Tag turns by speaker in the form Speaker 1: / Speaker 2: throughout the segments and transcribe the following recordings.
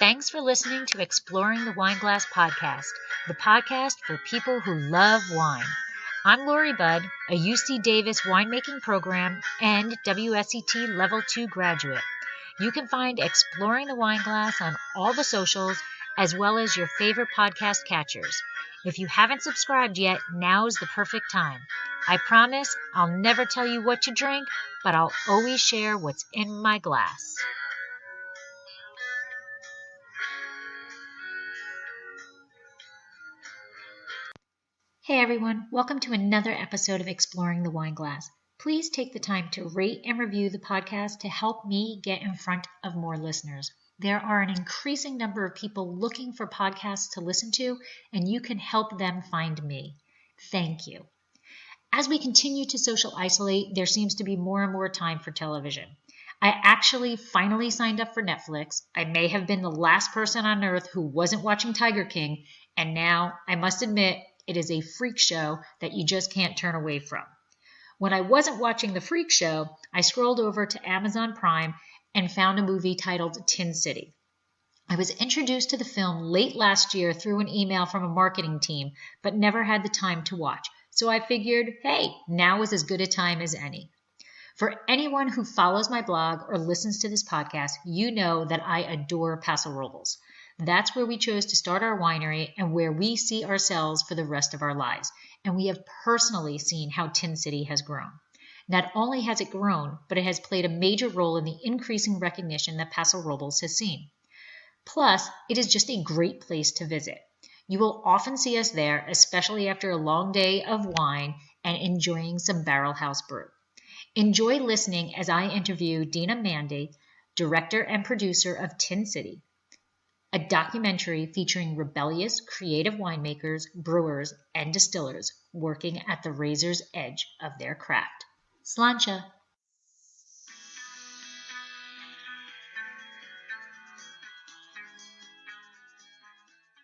Speaker 1: Thanks for listening to Exploring the Wine Glass podcast, the podcast for people who love wine. I'm Lori Budd, a UC Davis winemaking program and WSET Level 2 graduate. You can find Exploring the Wine Glass on all the socials as well as your favorite podcast catchers. If you haven't subscribed yet, now's the perfect time. I promise I'll never tell you what to drink, but I'll always share what's in my glass. Hey everyone, welcome to another episode of Exploring the Wine Glass. Please take the time to rate and review the podcast to help me get in front of more listeners. There are an increasing number of people looking for podcasts to listen to, and you can help them find me. Thank you. As we continue to social isolate, there seems to be more and more time for television. I actually finally signed up for Netflix. I may have been the last person on earth who wasn't watching Tiger King, and now, I must admit, it is a freak show that you just can't turn away from. When I wasn't watching the freak show, I scrolled over to Amazon Prime and found a movie titled Tin City. I was introduced to the film late last year through an email from a marketing team, but never had the time to watch. So I figured, hey, now is as good a time as any. For anyone who follows my blog or listens to this podcast, you know that I adore Paso Robles. That's where we chose to start our winery and where we see ourselves for the rest of our lives. And we have personally seen how Tin City has grown. Not only has it grown, but it has played a major role in the increasing recognition that Paso Robles has seen. Plus, it is just a great place to visit. You will often see us there, especially after a long day of wine and enjoying some Barrel House Brew. Enjoy listening as I interview Dina Mande, director and producer of Tin City, a documentary featuring rebellious, creative winemakers, brewers, and distillers working at the razor's edge of their craft. Sláinte.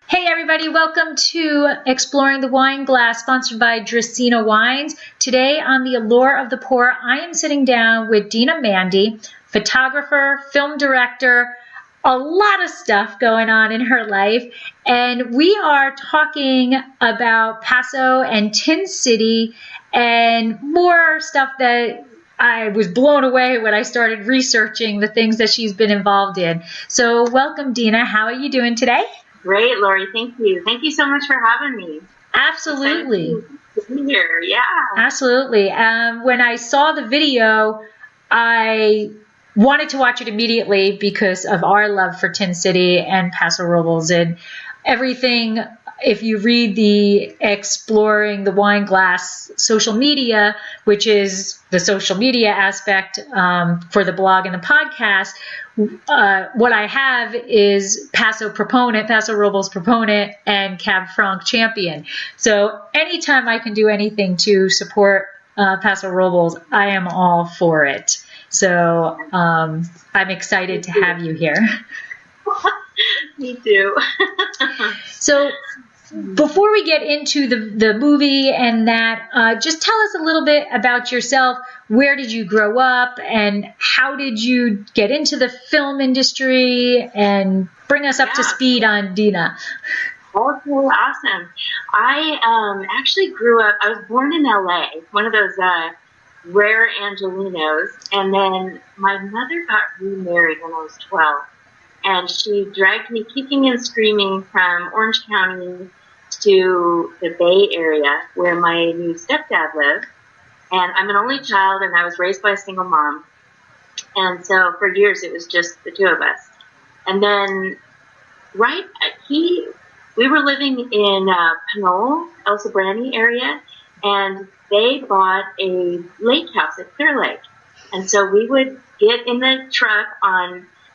Speaker 1: Hey everybody, welcome to Exploring the Wine Glass, sponsored by Dracaena Wines. Today on The Allure of the Pour, I am sitting down with Dina Mande, photographer, film director, a lot of stuff going on in her life, and we are talking about Paso and Tin City and more stuff that I was blown away when I started researching the things that she's been involved in. So welcome, Dina. How are you doing today?
Speaker 2: Great, Lori. Thank you. Thank you so much for having me.
Speaker 1: Absolutely.
Speaker 2: To be here. Yeah.
Speaker 1: Absolutely. When I saw the video, I wanted to watch it immediately because of our love for Tin City and Paso Robles and everything. If you read the Exploring the Wine Glass social media, which is the social media aspect for the blog and the podcast, what I have is Paso Robles proponent, and Cab Franc champion. So anytime I can do anything to support Paso Robles, I am all for it. So I'm excited to have you here.
Speaker 2: Me too.
Speaker 1: So before we get into the movie and that, just tell us a little bit about yourself. Where did you grow up and how did you get into the film industry, and bring us up to speed on Dina.
Speaker 2: Okay, awesome. I actually grew up, I was born in LA, one of those rare Angelinos, and then my mother got remarried when I was 12, and she dragged me kicking and screaming from Orange County to the Bay Area where my new stepdad lived. And I'm an only child, and I was raised by a single mom. And so for years it was just the two of us. And then we were living in Pinole, El Sobrante area, and they bought a lake house at Clear Lake. And so we would get in the truck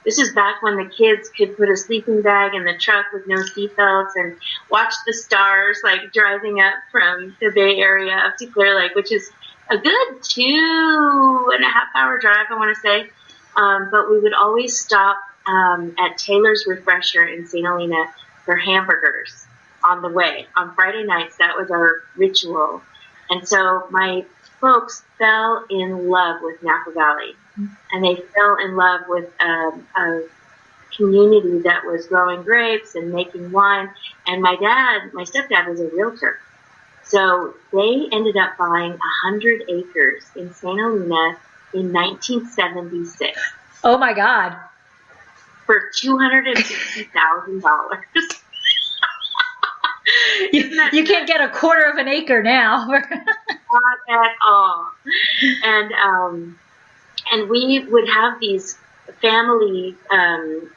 Speaker 2: this is back when the kids could put a sleeping bag in the truck with no seatbelts and watch the stars, like driving up from the Bay Area up to Clear Lake, which is a good 2.5-hour drive, I want to say. But we would always stop at Taylor's Refresher in St. Helena for hamburgers on the way. On Friday nights, that was our ritual. And so my folks fell in love with Napa Valley. And they fell in love with a community that was growing grapes and making wine. And my stepdad was a realtor. So they ended up buying 100 acres in St. Helena in 1976.
Speaker 1: Oh my God.
Speaker 2: For $260,000.
Speaker 1: You can't get a quarter of an acre now.
Speaker 2: Not at all. And we would have these family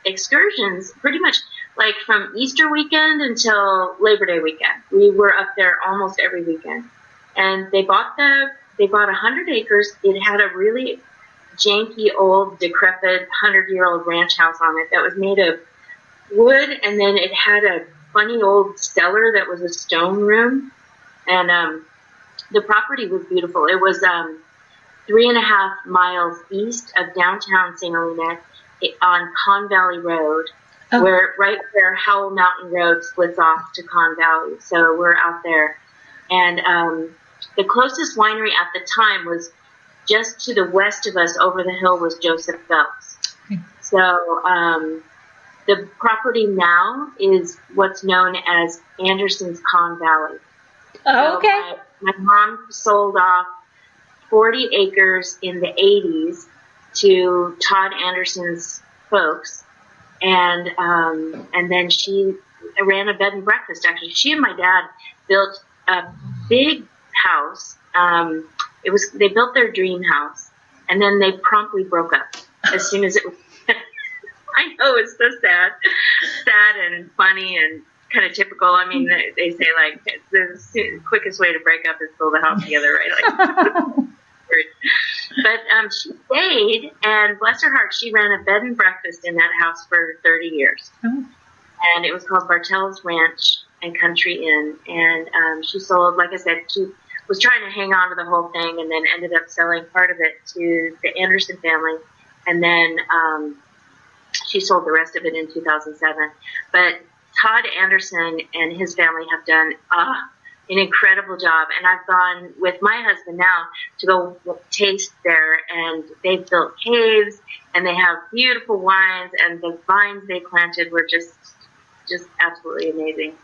Speaker 2: excursions pretty much like from Easter weekend until Labor Day weekend. We were up there almost every weekend. And they bought 100 acres. It had a really janky, old, decrepit, 100-year-old ranch house on it that was made of wood, and then it had a funny old cellar that was a stone room. And the property was beautiful. It was 3.5 miles east of downtown St. Helena on Conn Valley Road, right where Howell Mountain Road splits off to Conn Valley. So we're out there. And the closest winery at the time was just to the west of us over the hill was Joseph Phelps. So the property now is what's known as Anderson's Conn Valley.
Speaker 1: Oh, okay.
Speaker 2: So my mom sold off 40 acres in the 80s to Todd Anderson's folks, and then she ran a bed and breakfast. Actually, she and my dad built a big house. They built their dream house, and then they promptly broke up as soon as it was. I know, it's so sad and funny and kind of typical. I mean, they say like the quickest way to break up is build a house together, right? Like, but she stayed, and bless her heart, she ran a bed and breakfast in that house for 30 years. Oh. And it was called Bartell's Ranch and Country Inn. And she sold, like I said, she was trying to hang on to the whole thing, and then ended up selling part of it to the Anderson family. And then she sold the rest of it in 2007. But Todd Anderson and his family have done an incredible job. And I've gone with my husband now to go taste there, and they've built caves, and they have beautiful wines, and the vines they planted were just absolutely amazing.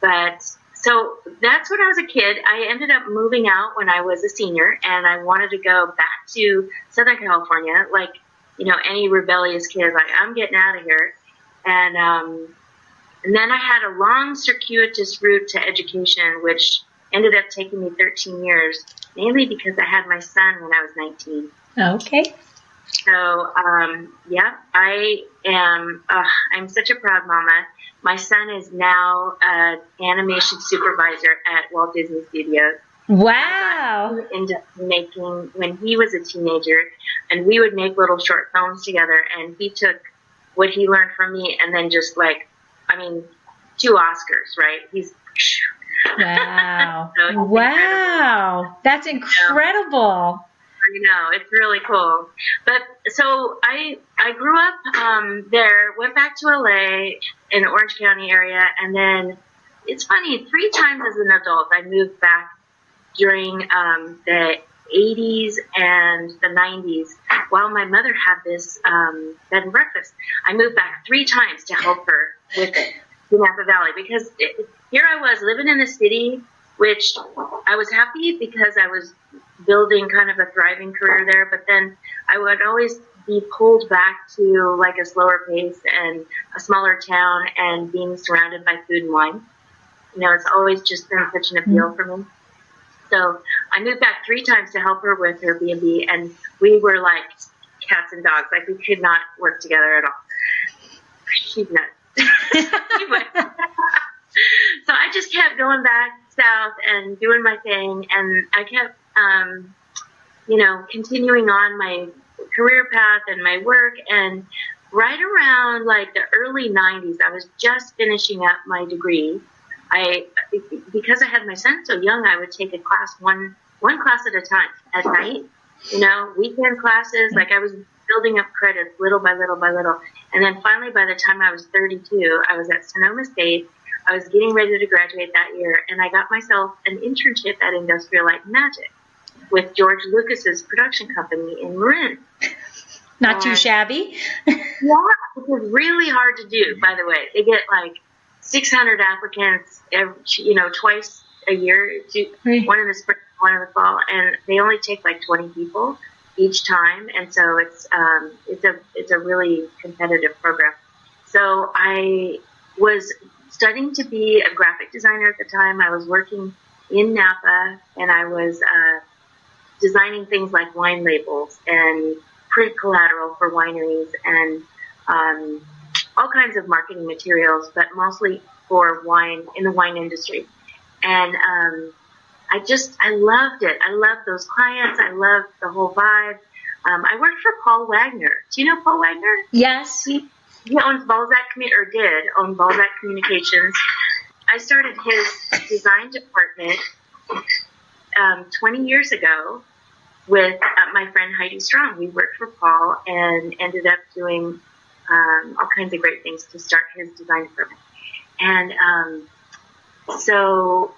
Speaker 2: But so that's when I was a kid. I ended up moving out when I was a senior, and I wanted to go back to Southern California, like, you know, any rebellious kid, like, I'm getting out of here. And then I had a long circuitous route to education, which ended up taking me 13 years, mainly because I had my son when I was 19.
Speaker 1: Okay.
Speaker 2: So, I'm such a proud mama. My son is now an animation supervisor at Walt Disney Studios.
Speaker 1: Wow.
Speaker 2: He ended up making, when he was a teenager, and we would make little short films together, and he took what he learned from me and then just 2 Oscars, right? He's...
Speaker 1: Wow.
Speaker 2: So
Speaker 1: wow. Incredible. That's incredible.
Speaker 2: I know, it's really cool. But so I grew up there, went back to LA in the Orange County area, and then it's funny, 3 times as an adult I moved back during the 80s and the 90s while my mother had this bed and breakfast. I moved back 3 times to help her with it in Napa Valley, because here I was living in the city, which I was happy because I was building kind of a thriving career there, but then I would always be pulled back to like a slower pace and a smaller town and being surrounded by food and wine. You know, it's always just been such an appeal for me. So I moved back 3 times to help her with her B&B, and we were like cats and dogs. Like, we could not work together at all. She's nuts. Anyway, so I just kept going back south and doing my thing, and I kept, continuing on my career path and my work. And right around like the early 90s, I was just finishing up my degree. Because I had my son so young, I would take a class, one class at a time at night, weekend classes. Like, I was building up credits little by little by little. And then finally, by the time I was 32, I was at Sonoma State. I was getting ready to graduate that year, and I got myself an internship at Industrial Light and Magic with George Lucas's production company in Marin.
Speaker 1: Not too shabby.
Speaker 2: Yeah, it was really hard to do, by the way. They get like 600 applicants, twice a year, one in the spring, one in the fall, and they only take like 20 people each time, and so it's a really competitive program. So I was studying to be a graphic designer at the time. I was working in Napa, and I was designing things like wine labels and print collateral for wineries and all kinds of marketing materials, but mostly for wine, in the wine industry. And I loved it. I loved those clients. I loved the whole vibe. I worked for Paul Wagner. Do you know Paul Wagner?
Speaker 1: Yes.
Speaker 2: He owns did own Balzac Communications. I started his design department 20 years ago with my friend Heidi Strong. We worked for Paul and ended up doing all kinds of great things to start his design department. And so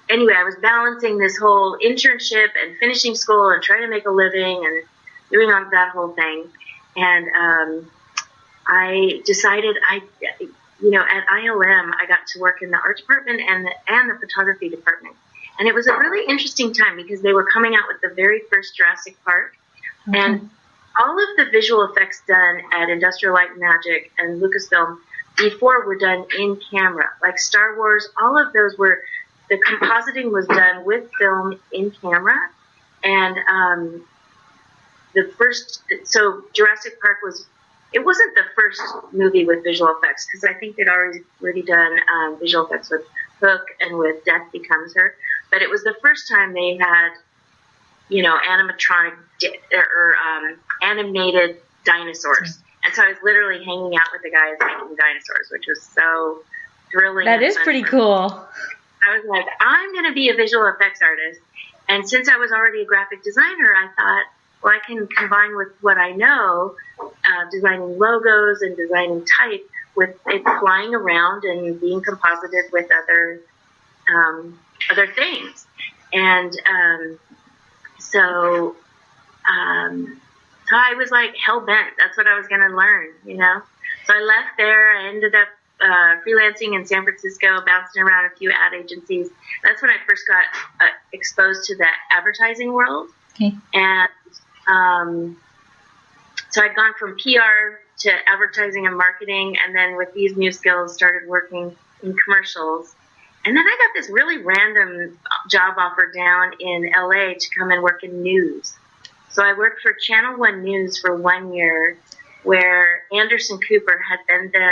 Speaker 2: anyway, I was balancing this whole internship and finishing school and trying to make a living and doing on that whole thing. And I decided at ILM, I got to work in the art department and the photography department. And it was a really interesting time because they were coming out with the very first Jurassic Park. Mm-hmm. And all of the visual effects done at Industrial Light and Magic and Lucasfilm before were done in camera. Like Star Wars, all of those were, the compositing was done with film in camera. And so Jurassic Park it wasn't the first movie with visual effects, because I think they'd already done visual effects with Hook and with Death Becomes Her. But it was the first time they had, animatronic or animated dinosaurs. And so I was literally hanging out with the guys making dinosaurs, which was so thrilling.
Speaker 1: That is pretty cool.
Speaker 2: I was like, I'm going to be a visual effects artist. And since I was already a graphic designer, I thought, well, I can combine with what I know, designing logos and designing type, with it flying around and being composited with other things. And so I was like hell bent. That's what I was going to learn, So I left there. I ended up freelancing in San Francisco, bouncing around a few ad agencies. That's when I first got exposed to the advertising world.
Speaker 1: Okay.
Speaker 2: And so I'd gone from PR to advertising and marketing, and then with these new skills started working in commercials. And then I got this really random job offer down in LA to come and work in news. So I worked for Channel 1 News for 1 year, where Anderson Cooper had been the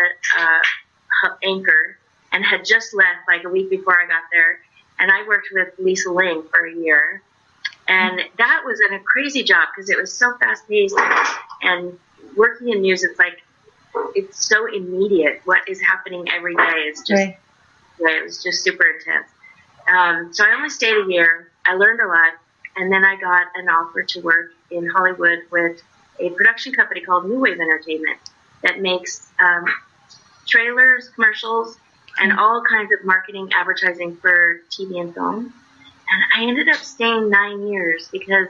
Speaker 2: anchor and had just left like a week before I got there. And I worked with Lisa Ling for a year. And that was a crazy job because it was so fast-paced, and working in news, it's so immediate. What is happening every day is just, right. It was just super intense. So I only stayed a year. I learned a lot, and then I got an offer to work in Hollywood with a production company called New Wave Entertainment that makes trailers, commercials, and all kinds of marketing, advertising for TV and film. And I ended up staying 9 years because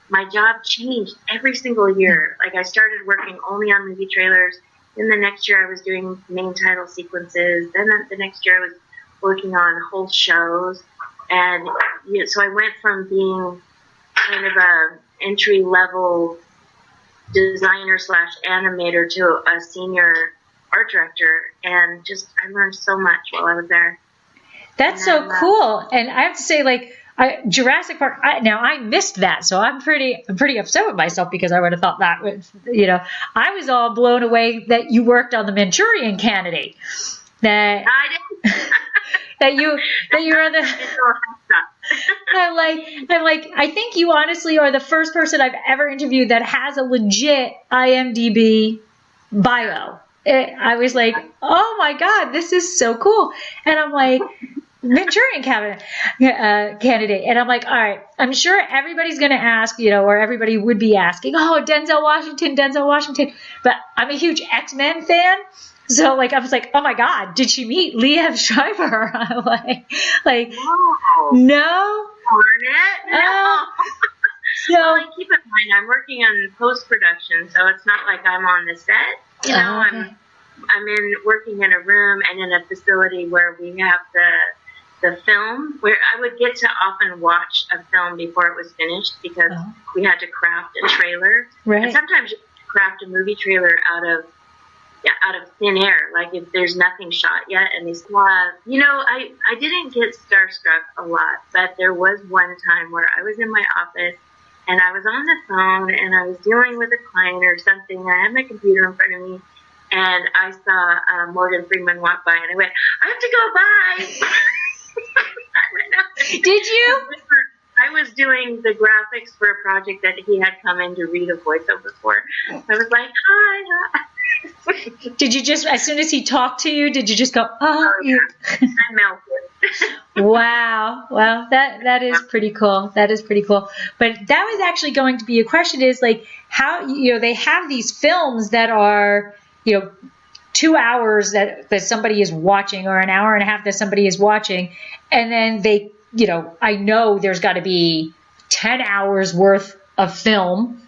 Speaker 2: my job changed every single year. Like I started working only on movie trailers. Then the next year I was doing main title sequences. Then the next year I was working on whole shows. And so I went from being kind of a entry level designer / animator to a senior art director. And I learned so much while I was there.
Speaker 1: That's so cool. And I have to say, Jurassic Park, I missed that, so I'm pretty upset with myself because I would have thought that was, I was all blown away that you worked on the Manchurian Candidate. That you were the. I'm like, I think you honestly are the first person I've ever interviewed that has a legit IMDb bio. I was like, oh my God, this is so cool. And I'm like, Manchurian candidate. And I'm like, all right, I'm sure everybody's going to ask, or everybody would be asking, oh, Denzel Washington. But I'm a huge X-Men fan. So I was like, oh my God, did she meet Liev Schreiber? I'm like, no.
Speaker 2: Darn it. No. Well, and keep in mind, I'm working on post-production, so it's not like I'm on the set. You know,
Speaker 1: okay.
Speaker 2: I'm working in a room and in a facility where we have the film, where I would get to often watch a film before it was finished because we had to craft a trailer.
Speaker 1: Right.
Speaker 2: And sometimes you craft a movie trailer out of thin air, like if there's nothing shot yet. And they you know, I didn't get starstruck a lot, but there was one time where I was in my office and I was on the phone and I was dealing with a client or something. I had my computer in front of me and I saw Morgan Freeman walk by and I went, I have to go by.
Speaker 1: Did you?
Speaker 2: I was doing the graphics for a project that he had come in to read a voiceover for. I was like, hi.
Speaker 1: Did you just, as soon as he talked to you, did you just go, oh yeah.
Speaker 2: I melted.
Speaker 1: Wow. Well, that is pretty cool. That is pretty cool. But that was actually going to be a question is like how, you know, they have these films that are, you know, 2 hours that somebody is watching or an hour and a half that somebody is watching. And then they, you know, I know there's got to be 10 hours worth of film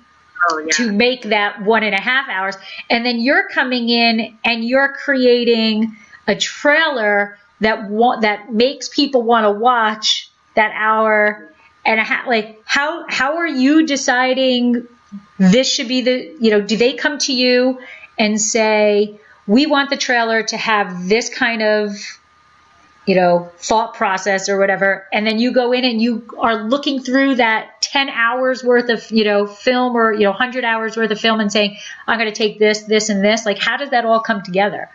Speaker 1: to make that 1.5 hours. And then you're coming in and you're creating a trailer that makes people want to watch that hour and a half. Like how are you deciding this should be the, you know, do they come to you and say, we want the trailer to have this kind of, you know, thought process or whatever, and then you go in and you are looking through that 10 hours worth of, you know, film or, you know, 100 hours worth of film and saying, I'm going to take this, this, and this. Like, how does that all come together?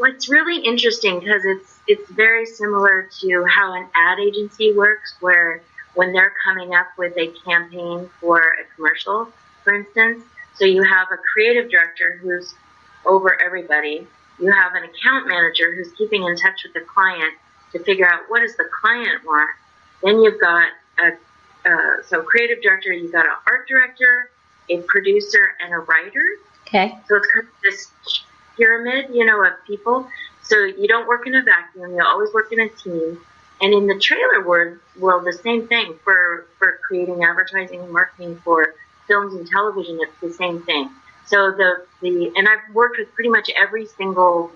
Speaker 2: Well, it's really interesting because it's very similar to how an ad agency works, where when they're coming up with a campaign for a commercial, for instance, so you have a creative director who's over everybody. You have an account manager who's keeping in touch with the client to figure out what does the client want. Then you've got so creative director, you've got an art director, a producer, and a writer. Okay. So it's kind of this pyramid, you know, of people. So you don't work in a vacuum. You always work in a team. And in the trailer world, the same thing for creating advertising and marketing for films and television. It's the same thing. So and I've worked with pretty much every single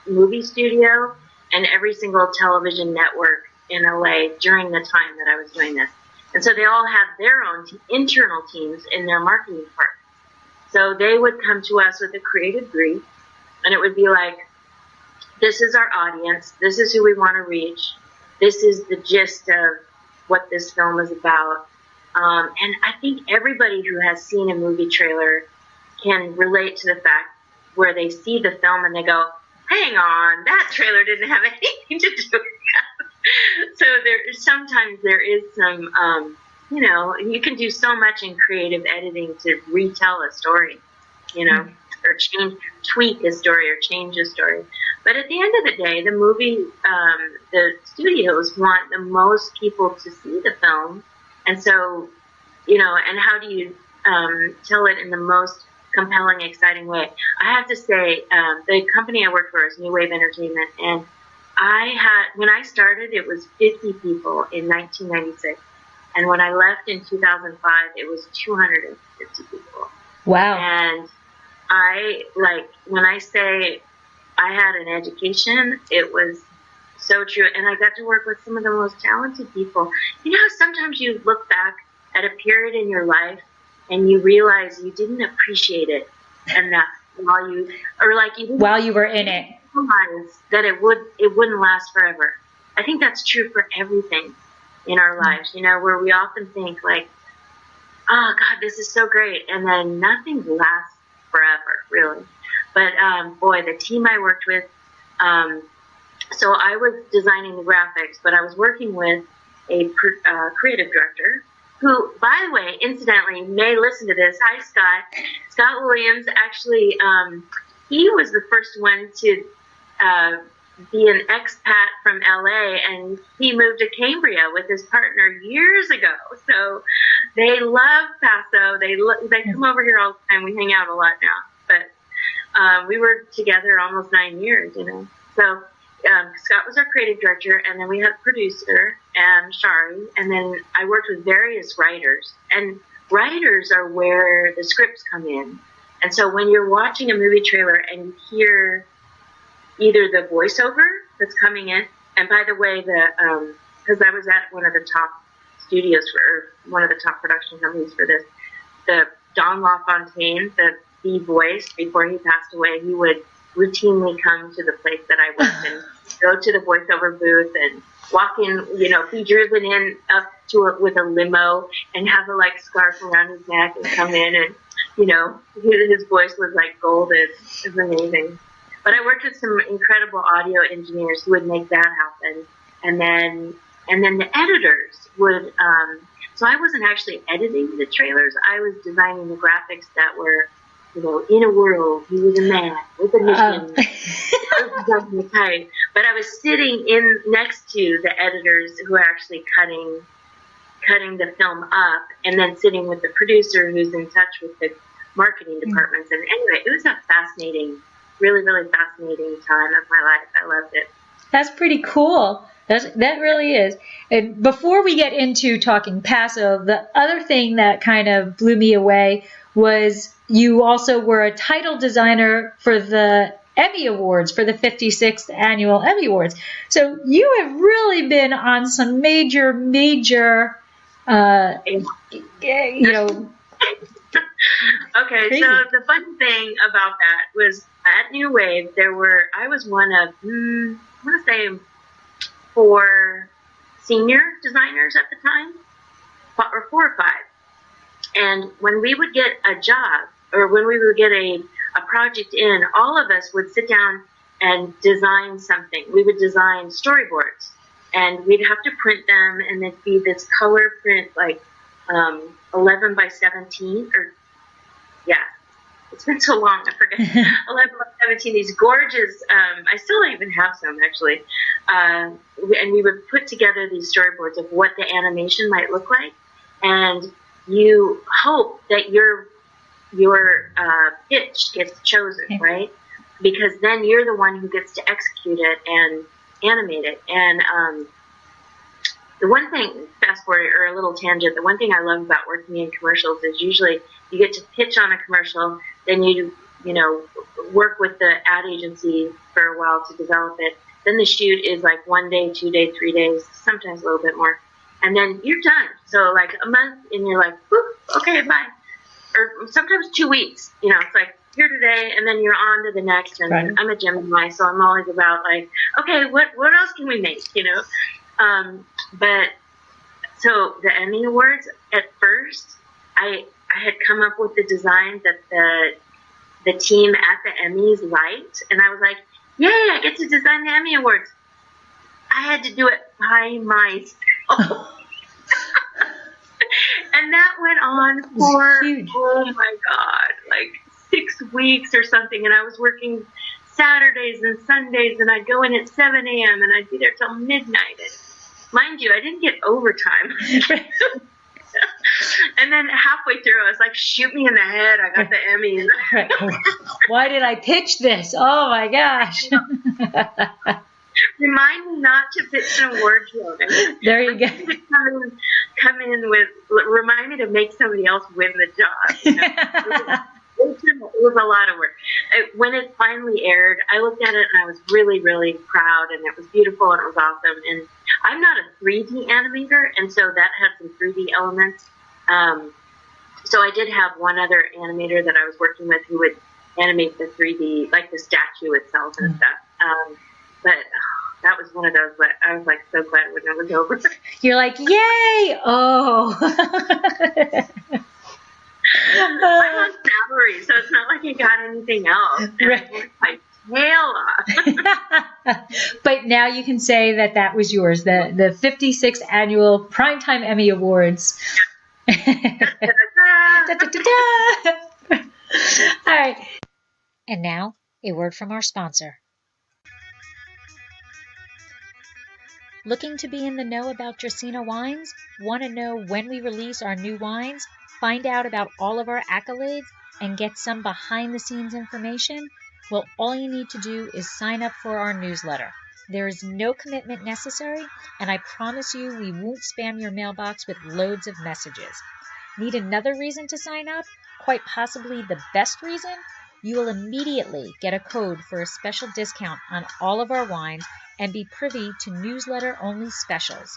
Speaker 2: movie studio and every single television network in LA during the time that I was doing this. And so they all have their own internal teams in their marketing department. So they would come to us with a creative brief, and it would be like, this is our audience, this is who we want to reach, this is the gist of what this film is about. And I think everybody who has seen a movie trailer can relate to the fact where they see the film and they go, hang on, that trailer didn't have anything to do with that. So sometimes there is some, you know, you can do so much in creative editing to retell a story, you know, or tweak a story or change a story. But at the end of the day, the movie, the studios want the most people to see the film. And so, you know, and how do you tell it in the most compelling, exciting way? I have to say, the company I worked for is New Wave Entertainment, and when I started, it was 50 people in 1996, and when I left in 2005, it was 250 people. Wow! And when I say I had an education, it was so true, and I got to work with some of the most talented people. You know how sometimes you look back at a period in your life and you realize you didn't appreciate it enough while you were in it. Realize that it wouldn't last forever. I think that's true for everything in our lives, you know, where we often think like, oh God, this is so great, and then nothing lasts forever, really. But boy, the team I worked with, so I was designing the graphics, but I was working with a creative director who, by the way, incidentally, may listen to this. Hi, Scott. Scott Williams, actually, he was the first one to be an expat from LA, and he moved to Cambria with his partner years ago. So they love Paso. They come over here all the time. We hang out a lot now. But we were together almost 9 years, you know. So Scott was our creative director, and then we had a producer and Shari, and then I worked with various writers. And writers are where the scripts come in. And so when you're watching a movie trailer and you hear either the voiceover that's coming in, and by the way, because I was at one of the top studios or one of the top production companies for this, the Don LaFontaine, the voice, before he passed away, he would routinely come to the place that I worked and go to the voiceover booth and walk in, be driven in up to it with a limo and have a scarf around his neck and come in and, his voice was like gold. It's amazing. But I worked with some incredible audio engineers who would make that happen. And then the editors would, so I wasn't actually editing the trailers. I was designing the graphics that were, in a world, he was a man with a mission. But I was sitting next to the editors who are actually cutting the film up, and then sitting with the producer who's in touch with the marketing departments. And anyway, it was a fascinating, really, really fascinating time of my life. I loved it.
Speaker 1: That's pretty cool. That really is. And before we get into talking Paso, the other thing that kind of blew me away was you also were a title designer for the Emmy Awards, for the 56th annual Emmy Awards. So you have really been on some major,
Speaker 2: Okay,
Speaker 1: crazy.
Speaker 2: so the fun thing about that was at New Wave, I was one of, I want to say 4 senior designers at the time, or 4 or 5. And when we would get a job, or when we would get a project in, all of us would sit down and design something. We would design storyboards, and we'd have to print them, and it'd be this color print, 11 by 17, it's been so long, I forget. 11 by 17, these gorgeous, I still don't even have some, actually. And we would put together these storyboards of what the animation might look like, and you hope that your pitch gets chosen, right? Because then you're the one who gets to execute it and animate it. And the one thing, fast forward or a little tangent, the one thing I love about working in commercials is usually you get to pitch on a commercial, then you work with the ad agency for a while to develop it. Then the shoot is 1 day, 2 days, 3 days, sometimes a little bit more. And then you're done. So a month and you're boop, okay, bye. Or sometimes 2 weeks, it's here today and then you're on to the next. And right. I'm a Gemini, so I'm always about okay, what else can we make, But so the Emmy Awards, at first, I had come up with the design that the team at the Emmys liked, and I was like, yay, I get to design the Emmy Awards. I had to do it by myself. And that went on for, oh my God, 6 weeks or something, and I was working Saturdays and Sundays, and I'd go in at 7 a.m. and I'd be there till midnight. And mind you, I didn't get overtime. And then halfway through, I was like, shoot me in the head. I got the Emmys.
Speaker 1: Right. Why did I pitch this? Oh, my gosh.
Speaker 2: Remind me not to pitch an award show.
Speaker 1: There you go.
Speaker 2: Come in with, remind me to make somebody else win the job. It was a lot of work. When it finally aired, I looked at it and I was really, really proud, and it was beautiful and it was awesome. And I'm not a 3D animator, and so that had some 3D elements. So I did have one other animator that I was working with who would animate the 3D, the statue itself and stuff. But that was one of those, but I was so glad when it was over. You're
Speaker 1: like, yay! Oh.
Speaker 2: I'm on salary, so it's not like I got anything else. And right. I worked my tail off.
Speaker 1: But now you can say that was yours, the 56th annual Primetime Emmy Awards. All right. And now, a word from our sponsor. Looking to be in the know about Dracaena Wines? Want to know when we release our new wines? Find out about all of our accolades and get some behind-the-scenes information? Well, all you need to do is sign up for our newsletter. There is no commitment necessary, and I promise you we won't spam your mailbox with loads of messages. Need another reason to sign up? Quite possibly the best reason? You will immediately get a code for a special discount on all of our wines and be privy to newsletter-only specials.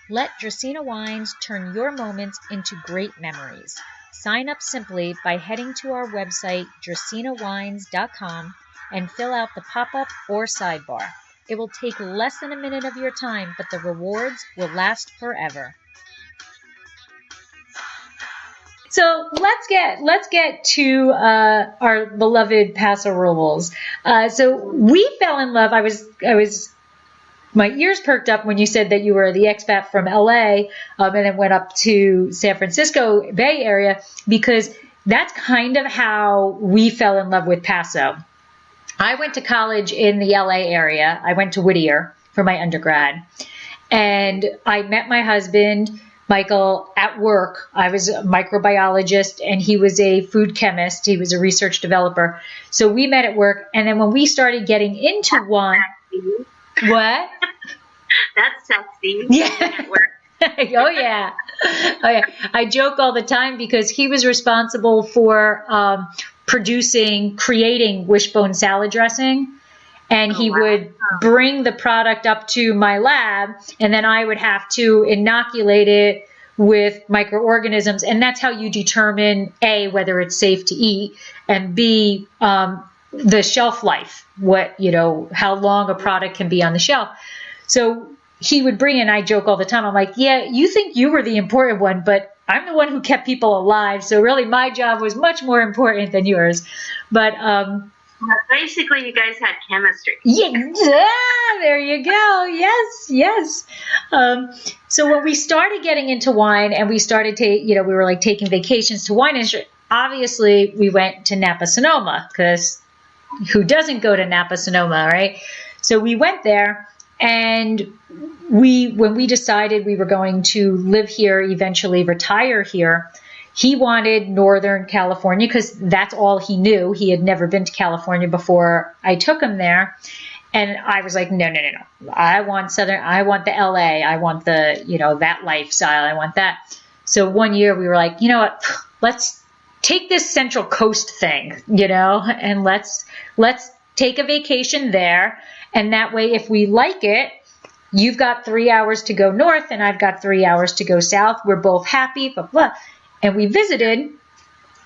Speaker 1: Let Dracaena Wines turn your moments into great memories. Sign up simply by heading to our website, dracaenawines.com, and fill out the pop-up or sidebar. It will take less than a minute of your time, but the rewards will last forever. So let's get to our beloved Paso Robles. So we fell in love. I was my ears perked up when you said that you were the expat from LA and then went up to San Francisco Bay Area, because that's kind of how we fell in love with Paso. I went to college in the LA area. I went to Whittier for my undergrad, and I met my husband, Michael, at work. I was a microbiologist and he was a food chemist. He was a research developer. So we met at work, and then when we started getting into wine, what?
Speaker 2: That's sexy.
Speaker 1: Yeah. Oh yeah. Oh yeah. I joke all the time because he was responsible for creating wishbone salad dressing, and he would bring the product up to my lab, and then I would have to inoculate it with microorganisms, and that's how you determine A, whether it's safe to eat, and B, the shelf life, how long a product can be on the shelf. So he would bring in, I joke all the time, I'm like, yeah, you think you were the important one, but I'm the one who kept people alive. So really my job was much more important than yours. But
Speaker 2: basically you guys had chemistry.
Speaker 1: Yeah, there you go. Yes. So when we started getting into wine and we started we were like taking vacations to wine industry, obviously we went to Napa Sonoma, because who doesn't go to Napa Sonoma, right? So we went there, and when we decided we were going to live here, eventually retire here, he wanted Northern California because that's all he knew. He had never been to California before I took him there. And I was like, no. I want the LA. I want that lifestyle. I want that. So one year we were like, you know what, let's take this Central Coast thing, and let's take a vacation there. And that way, if we like it, you've got 3 hours to go north and I've got 3 hours to go south. We're both happy, blah, blah. And we visited,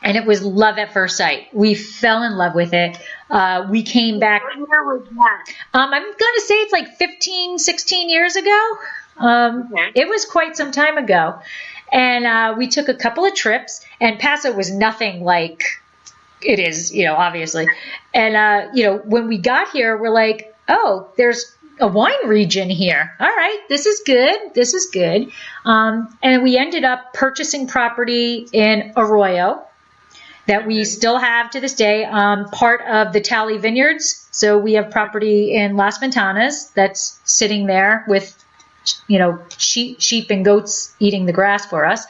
Speaker 1: and it was love at first sight. We fell in love with it. We came back.
Speaker 2: What year was that?
Speaker 1: I'm going to say it's like 15, 16 years ago. Okay. It was quite some time ago. And we took a couple of trips, and Paso was nothing like it is, obviously. And, when we got here, we're like, oh, there's a wine region here. All right, this is good. And we ended up purchasing property in Arroyo that we still have to this day, part of the Talley Vineyards. So we have property in Las Ventanas that's sitting there with, sheep and goats eating the grass for us,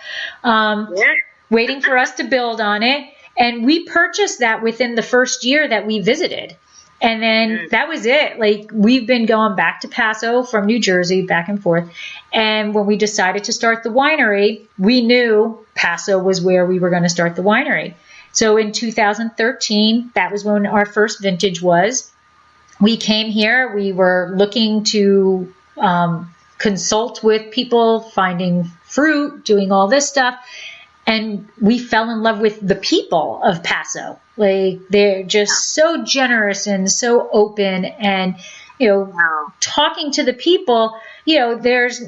Speaker 1: waiting for us to build on it. And we purchased that within the first year that we visited. And then that was it. Like, we've been going back to Paso from New Jersey, back and forth. And when we decided to start the winery, we knew Paso was where we were going to start the winery. So in 2013, that was when our first vintage was. We came here. We were looking to consult with people, finding fruit, doing all this stuff. And we fell in love with the people of Paso. Like, they're just so generous and so open, and, talking to the people, there's,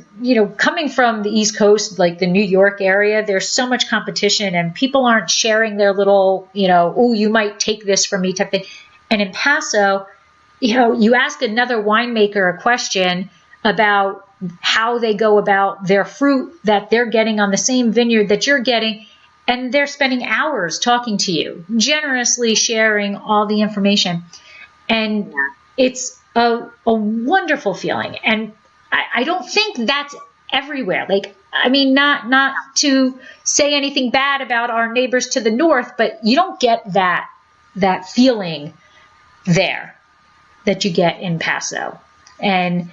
Speaker 1: coming from the East Coast, like the New York area, there's so much competition and people aren't sharing their little, oh, you might take this from me type thing. And in Paso, you ask another winemaker a question about how they go about their fruit that they're getting on the same vineyard that you're getting, and they're spending hours talking to you, generously sharing all the information. And it's a wonderful feeling. And I don't think that's everywhere. Like, I mean, not to say anything bad about our neighbors to the north, but you don't get that feeling there that you get in Paso. And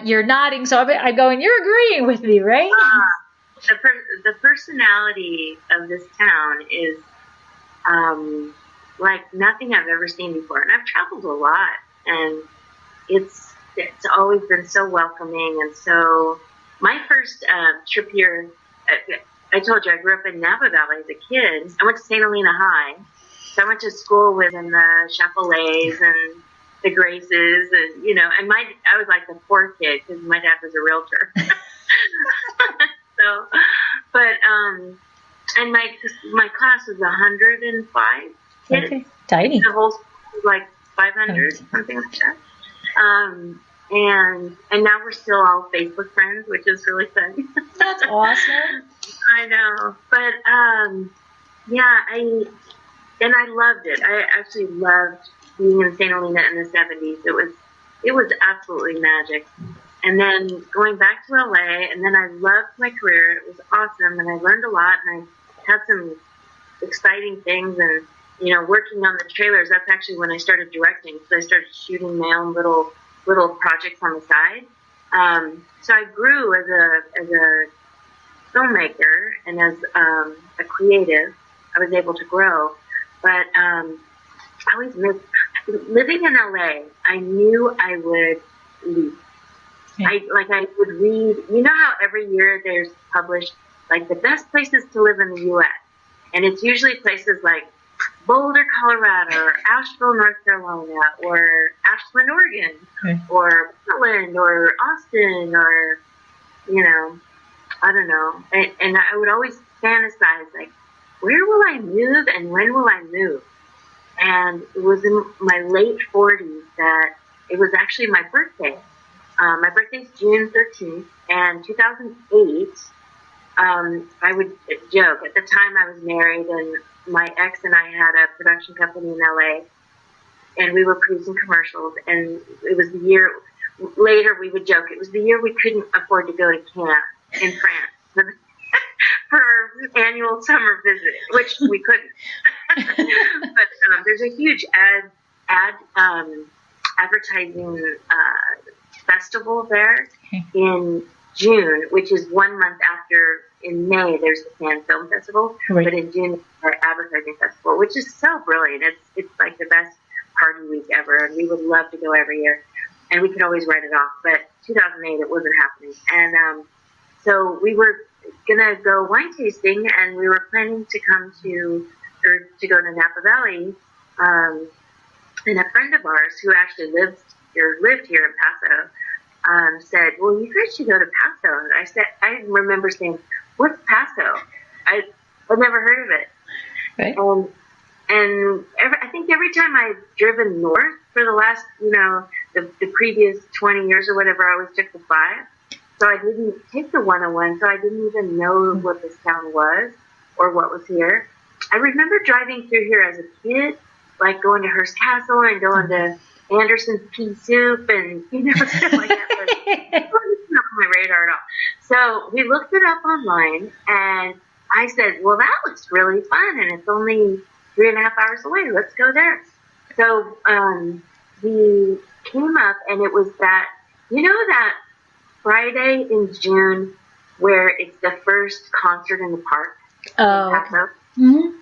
Speaker 1: you're nodding, so I'm going, you're agreeing with me, right?
Speaker 2: The personality of this town is like nothing I've ever seen before. And I've traveled a lot, and it's always been so welcoming. And so my first trip here, I told you I grew up in Napa Valley as a kid. I went to St. Helena High. So I went to school with in the Chapelets and the Graces, and and I was like the poor kid because my dad was a realtor. So, but and my class was 105 kids.
Speaker 1: Okay, tiny.
Speaker 2: The whole school was like 500, something like that. And now we're still all Facebook friends, which is really fun.
Speaker 1: That's awesome.
Speaker 2: I know, but I loved it. I actually loved being in St. Helena in the 70s. It was absolutely magic. And then going back to LA, and then I loved my career. It was awesome, and I learned a lot, and I had some exciting things, and working on the trailers. That's actually when I started directing. So I started shooting my own little projects on the side. So I grew as a filmmaker and as a creative. I was able to grow, but I always missed living in LA. I knew I would leave. I would read. You know how every year there's published like the best places to live in the U.S. and it's usually places like Boulder, Colorado, or Asheville, North Carolina, or Ashland, Oregon, or Portland, or Austin, or I don't know. And I would always fantasize like, where will I move and when will I move? And it was in my late 40s that it was actually my birthday. My birthday's June 13th, and 2008, I would joke. At the time I was married, and my ex and I had a production company in LA, and we were producing commercials, and it was the year, later we would joke, it was the year we couldn't afford to go to camp in France for our annual summer visit, which we couldn't. But there's a huge advertising festival there in June, which is 1 month after. In May there's the Cannes Film Festival, but in June our advertising festival, which is so brilliant. It's like the best party week ever, and we would love to go every year, and we could always write it off. But 2008 it wasn't happening, and so we were gonna go wine tasting, and we were planning to come to go to Napa Valley, and a friend of ours who actually lived here in Paso said, well, you guys should go to Paso. And I remember saying, what's Paso? I've never heard of it.
Speaker 1: Right.
Speaker 2: And I think every time I've driven north for the last, the previous 20 years or whatever, I always took the 5. So I didn't take the 101, so I didn't even know what this town was or what was here. I remember driving through here as a kid, like going to Hearst Castle and going to Anderson's Pea Soup and, stuff like that. But it wasn't on my radar at all. So we looked it up online, and I said, well, that looks really fun, and it's only 3.5 hours away. Let's go there. So we came up, and it was that, that Friday in June where it's the first concert in the park.
Speaker 1: Oh.
Speaker 2: Mm-hmm.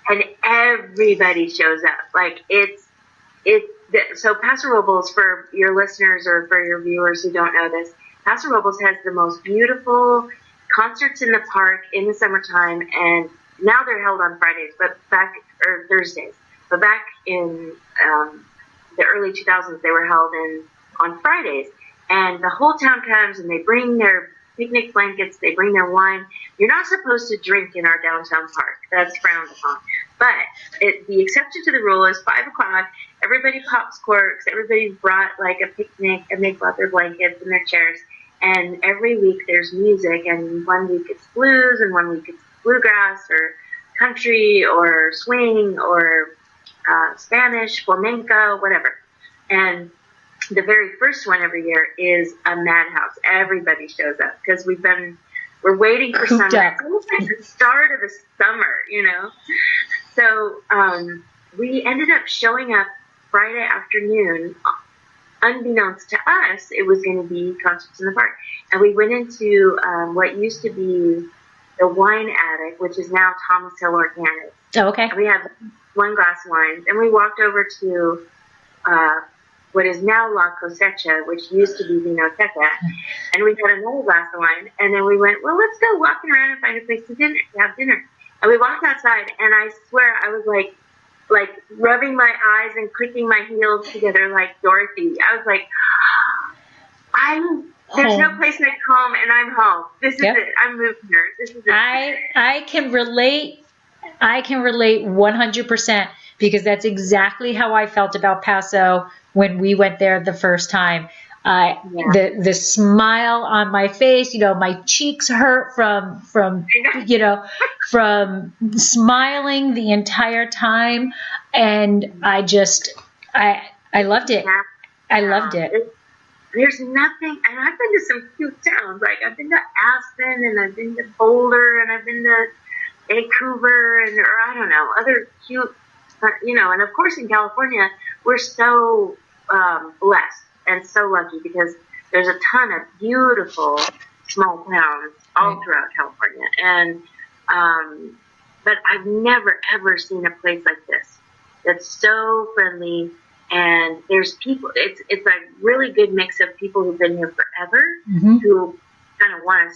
Speaker 2: And everybody shows up. Like so Paso Robles, for your listeners or for your viewers who don't know this, Paso Robles has the most beautiful concerts in the park in the summertime, and now they're held on Fridays, or Thursdays. But back in the early 2000s, they were held on Fridays. And the whole town comes, and they bring their picnic blankets, they bring their wine. You're not supposed to drink in our downtown park. That's frowned upon. But the exception to the rule is 5 o'clock, everybody pops corks, everybody's brought like a picnic, and they brought their blankets and their chairs. And every week there's music, and 1 week it's blues, and 1 week it's bluegrass or country or swing or Spanish, flamenco, whatever. And the very first one every year is a madhouse. Everybody shows up because we're waiting for summer. It's almost like the start of the summer, So we ended up showing up Friday afternoon unbeknownst to us, it was going to be concerts in the park. And we went into what used to be the Wine Attic, which is now Thomas Hill Organics.
Speaker 1: Oh, okay.
Speaker 2: And we had one glass wines, and we walked over to what is now La Cosecha, which used to be Vinoteca, and we had another glass of wine, and then we went, well, let's go walking around and find a place to have dinner. And we walked outside, and I swear I was like rubbing my eyes and clicking my heels together like Dorothy. I was like, there's no place like home, and I'm home. This is it. I'm moving here. This is it.
Speaker 1: I can relate. I can relate 100% because that's exactly how I felt about Paso when we went there the first time. The smile on my face, my cheeks hurt from smiling the entire time, and I loved it. I loved it.
Speaker 2: There's nothing, and I've been to some cute towns. Like I've been to Aspen, and I've been to Boulder, and I've been to Vancouver, or I don't know, other cute, and of course in California, we're so blessed and so lucky because there's a ton of beautiful small towns all throughout California. And, but I've never ever seen a place like this that's so friendly. And there's people, it's a really good mix of people who've been here forever, who kind of want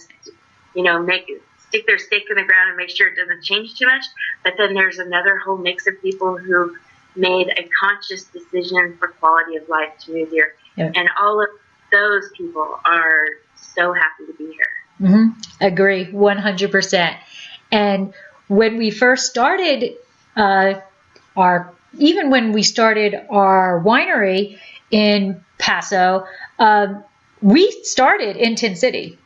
Speaker 2: to, stick their stake in the ground and make sure it doesn't change too much. But then there's another whole mix of people who made a conscious decision for quality of life to move here. Yeah. And all of those people are so happy to be here.
Speaker 1: Agree, 100%. And when we first started when we started our winery in Paso, we started in Tin City.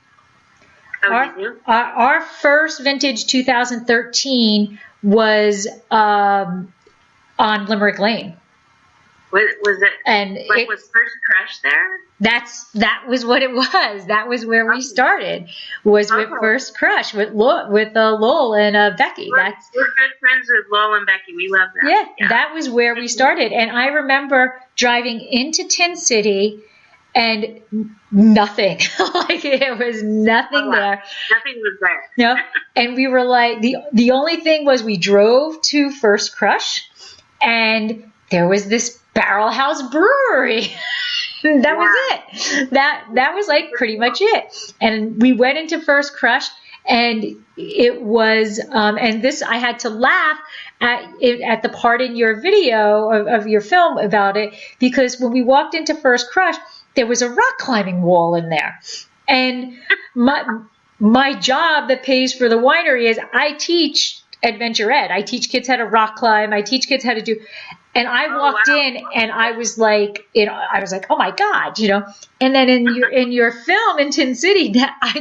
Speaker 1: Our first vintage 2013 was on Limerick Lane.
Speaker 2: Was it?
Speaker 1: And
Speaker 2: was First Crush there?
Speaker 1: That was what it was. That was where we started. Was with First Crush with Lowell and Becky.
Speaker 2: We're good friends with Lowell and Becky. We love that.
Speaker 1: Yeah, that was where we started. And I remember driving into Tin City and nothing. It was nothing there.
Speaker 2: Nothing was there.
Speaker 1: No, and we were like the only thing was we drove to First Crush, and there was this Barrel House Brewery. That was it. That was like pretty much it. And we went into First Crush, and it was and this I had to laugh at the part in your video of your film about it, because when we walked into First Crush, there was a rock climbing wall in there. And my job that pays for the winery is I teach adventure ed. I teach kids how to rock climb. I teach kids how to do. And I walked in and I was like, oh my God, And then in your film in Tin City,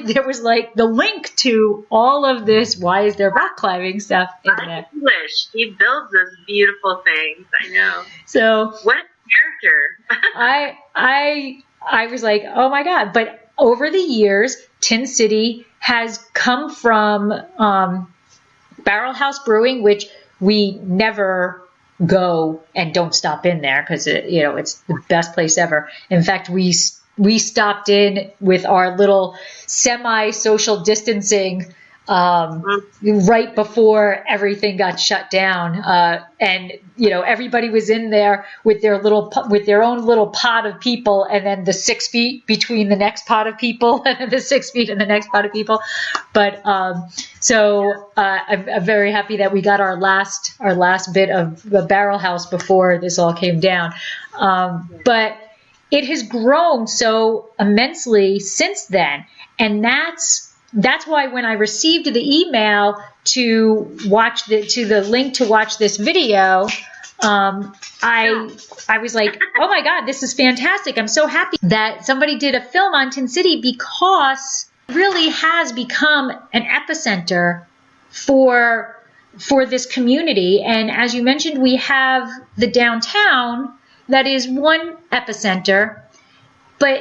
Speaker 1: there was like the link to all of this. Why is there rock climbing stuff in there?
Speaker 2: I wish he builds those beautiful things. I know.
Speaker 1: So
Speaker 2: what character?
Speaker 1: I was like, oh my God. But over the years, Tin City has come from Barrel House Brewing, which we never go and don't stop in there because it's the best place ever. In fact, we stopped in with our little semi-social distancing right before everything got shut down, and everybody was in there with their own little pod of people, and then the 6 feet between the next pod of people, and then the 6 feet in the next pod of people. But I'm very happy that we got our last bit of the Barrel House before this all came down. But it has grown so immensely since then, and that's why when I received the email to the link to watch this video, I was like, oh my God, this is fantastic. I'm so happy that somebody did a film on Tin City, because it really has become an epicenter for this community. And as you mentioned, we have the downtown that is one epicenter, but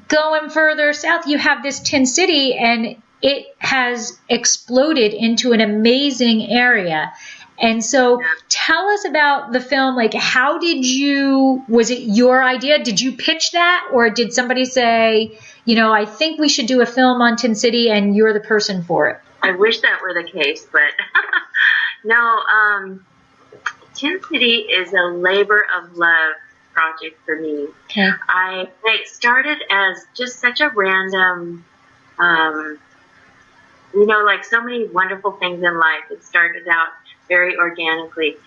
Speaker 1: going further south, you have this Tin City, and it has exploded into an amazing area. And so tell us about the film. Like, was it your idea? Did you pitch that? Or did somebody say, I think we should do a film on Tin City and you're the person for it?
Speaker 2: I wish that were the case, but no, Tin City is a labor of love project for me.
Speaker 1: Okay.
Speaker 2: It started as just such a random, like so many wonderful things in life. It started out very organically.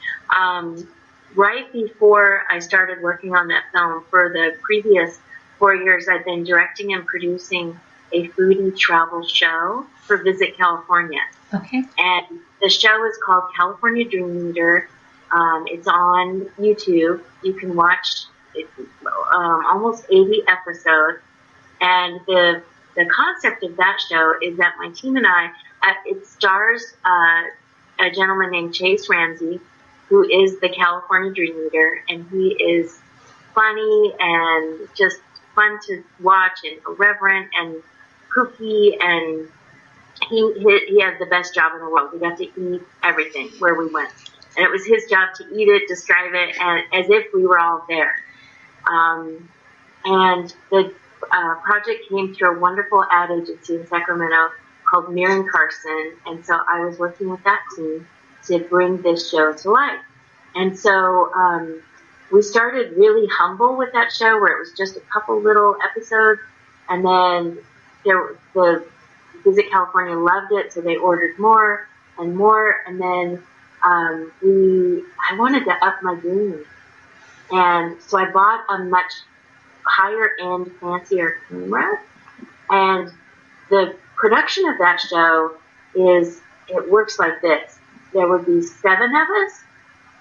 Speaker 2: Right before I started working on that film, for the previous 4 years, I'd been directing and producing a foodie travel show for Visit California.
Speaker 1: Okay.
Speaker 2: And the show is called California Dream Eater. It's on YouTube. You can watch almost 80 episodes. And the concept of that show is that my team and I, it stars a gentleman named Chase Ramsey, who is the California Dream Eater, and he is funny and just fun to watch and irreverent and kooky, and he has the best job in the world. We got to eat everything where we went. And it was his job to eat it, describe it, and as if we were all there. And the project came through a wonderful ad agency in Sacramento called Mir & Carson, and so I was working with that team to bring this show to life. And so we started really humble with that show, where it was just a couple little episodes, and then the Visit California loved it, so they ordered more and more, and then I wanted to up my game, and so I bought a much higher end, fancier camera, and the production of that show it works like this. There would be 7 of us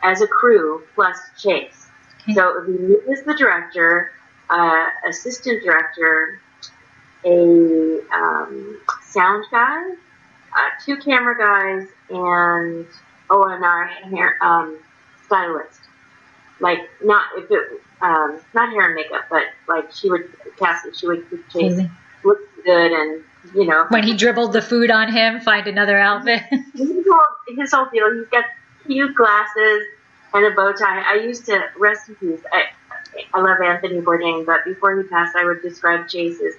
Speaker 2: as a crew plus Chase. Okay. So it would be me as the director, assistant director, a sound guy, 2 camera guys, and our hair stylist. Like not hair and makeup, but like she would keep Chase look good, and
Speaker 1: when he dribbled the food on him, find another outfit.
Speaker 2: his whole deal. He's got cute glasses and a bow tie. I used to, rest in peace, I love Anthony Bourdain, but before he passed, I would describe Chase as,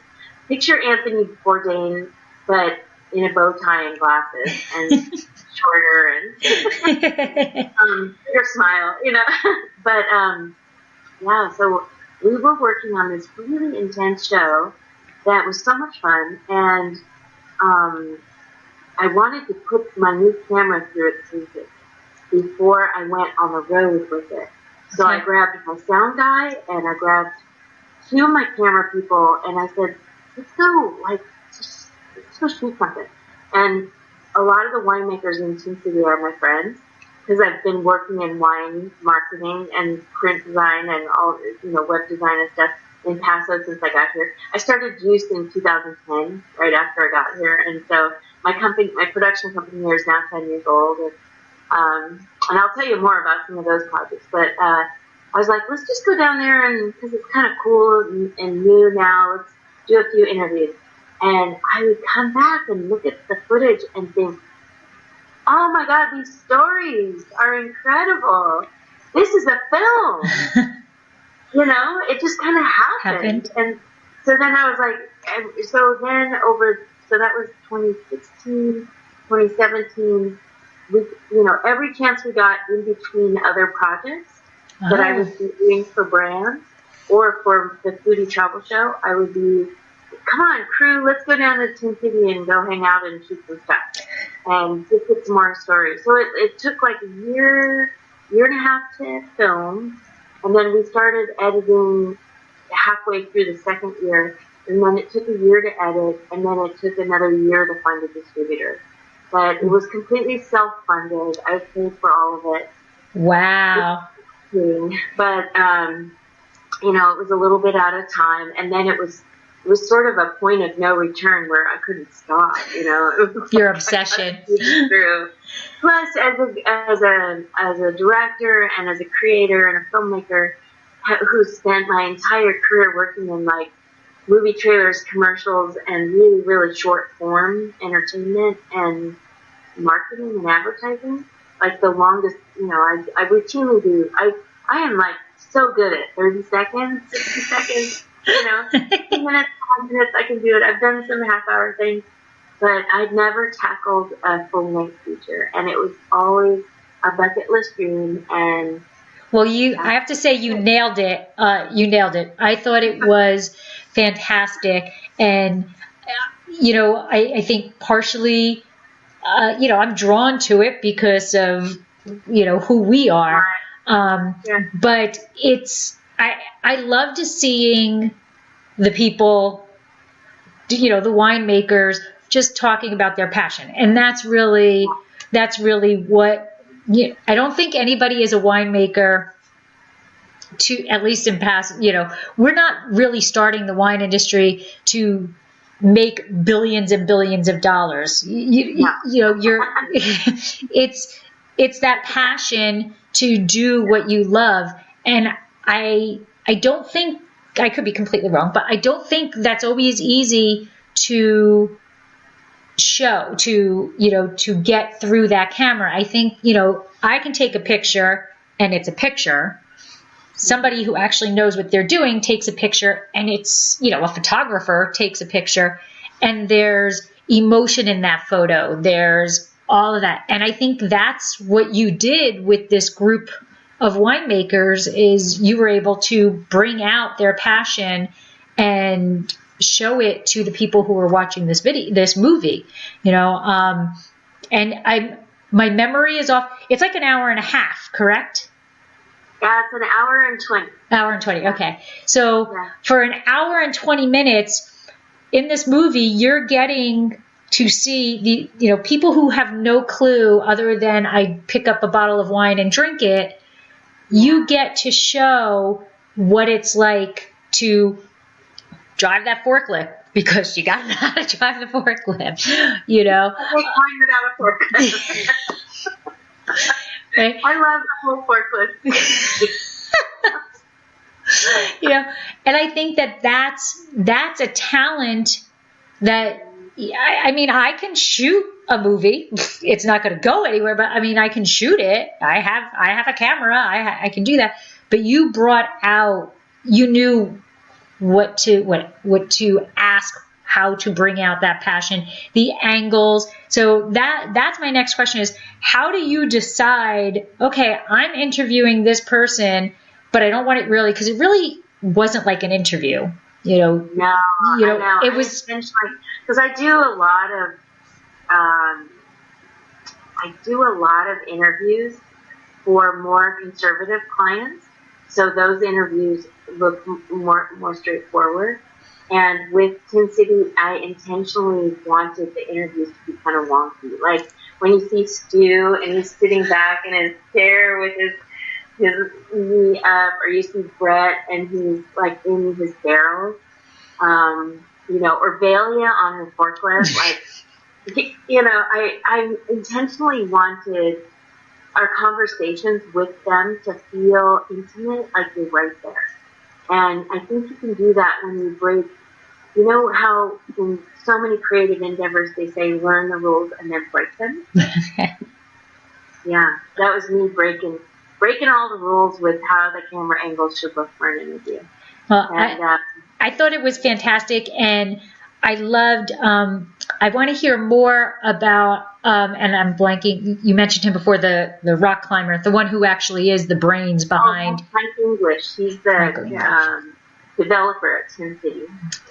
Speaker 2: picture Anthony Bourdain, but in a bow tie and glasses, and shorter, and bigger smile, But so we were working on this really intense show that was so much fun, and I wanted to put my new camera through its paces before I went on the road with it. So I grabbed my sound guy, and I grabbed 2 of my camera people, and I said, let's go shoot something. And a lot of the winemakers in Tin City are my friends, because I've been working in wine marketing and print design and all, web design and stuff in Paso since I got here. I started Juice in 2010, right after I got here, and so my production company here is now 10 years old, and I'll tell you more about some of those projects. But I was like, let's just go down there, and because it's kind of cool and new now, let's do a few interviews. And I would come back and look at the footage and think, oh my God, these stories are incredible. This is a film. It just kind of happened. And so then I was like, so that was 2016, 2017. Every chance we got in between other projects that I would be doing for brands or for the foodie travel show, I would be, come on, crew, let's go down to Tin City and go hang out and shoot some stuff and just get some more stories. So it took like a year and a half to film, and then we started editing halfway through the second year, and then it took a year to edit, and then it took another year to find a distributor. But it was completely self-funded. I paid for all of it.
Speaker 1: Wow.
Speaker 2: But, it was a little bit out of time, and then it was sort of a point of no return where I couldn't stop,
Speaker 1: Your obsession.
Speaker 2: Plus, as a director and as a creator and a filmmaker who spent my entire career working in like movie trailers, commercials, and really, really short form entertainment and marketing and advertising, like the longest, I routinely do, I am like so good at 30 seconds, 60 seconds, 2 minutes, 5 minutes, I can do it. I've done some half-hour things, but I'd never tackled a full-length feature, and it was always a bucket list dream. And
Speaker 1: well, I have to say you nailed it. You nailed it. I thought it was fantastic, and I think partially, I'm drawn to it because of who we are. But I love to seeing the people, the winemakers, just talking about their passion, and that's really what. I don't think anybody is a winemaker at least in past, we're not really starting the wine industry to make billions and billions of dollars. It's that passion to do what you love. And I don't think, I could be completely wrong, but I don't think that's always easy to show, to get through that camera. I think, I can take a picture and it's a picture. Somebody who actually knows what they're doing takes a picture, and it's, a photographer takes a picture, and there's emotion in that photo. There's all of that. And I think that's what you did with this group of winemakers, is you were able to bring out their passion and show it to the people who were watching this movie, and my memory is off. It's like an hour and a half, correct?
Speaker 2: Yeah, it's an hour and 20.
Speaker 1: Hour and 20, okay. So for an hour and 20 minutes in this movie, you're getting to see the people who have no clue other than I pick up a bottle of wine and drink it. You get to show what it's like to drive that forklift, because you got to know how to drive the forklift,
Speaker 2: I make wine without a forklift.
Speaker 1: Right?
Speaker 2: I love the whole forklift.
Speaker 1: And I think that's a talent that, I can shoot a movie. It's not going to go anywhere, but I can shoot it. I have a camera. I can do that. But you brought out, you knew what to ask, how to bring out that passion, the angles. So that's my next question is, how do you decide, okay, I'm interviewing this person, but I don't want it really, because it really wasn't like an interview, No, it was
Speaker 2: essentially, because I do a lot of interviews for more conservative clients. So those interviews look more straightforward. And with Tin City, I intentionally wanted the interviews to be kind of wonky. Like when you see Stu and he's sitting back in his chair with his knee up, or you see Brett and he's like in his barrels, or Velia on his forklift. Like, I intentionally wanted our conversations with them to feel intimate, like you're right there. And I think you can do that when you break, how in so many creative endeavors they say learn the rules and then break them. Yeah, that was me breaking all the rules with how the camera angles should look for an interview.
Speaker 1: Well, I thought it was fantastic, and I loved, I want to hear more about, and I'm blanking, you mentioned him before, the rock climber, the one who actually is the brains behind.
Speaker 2: Mike English. He's the developer at Tin City.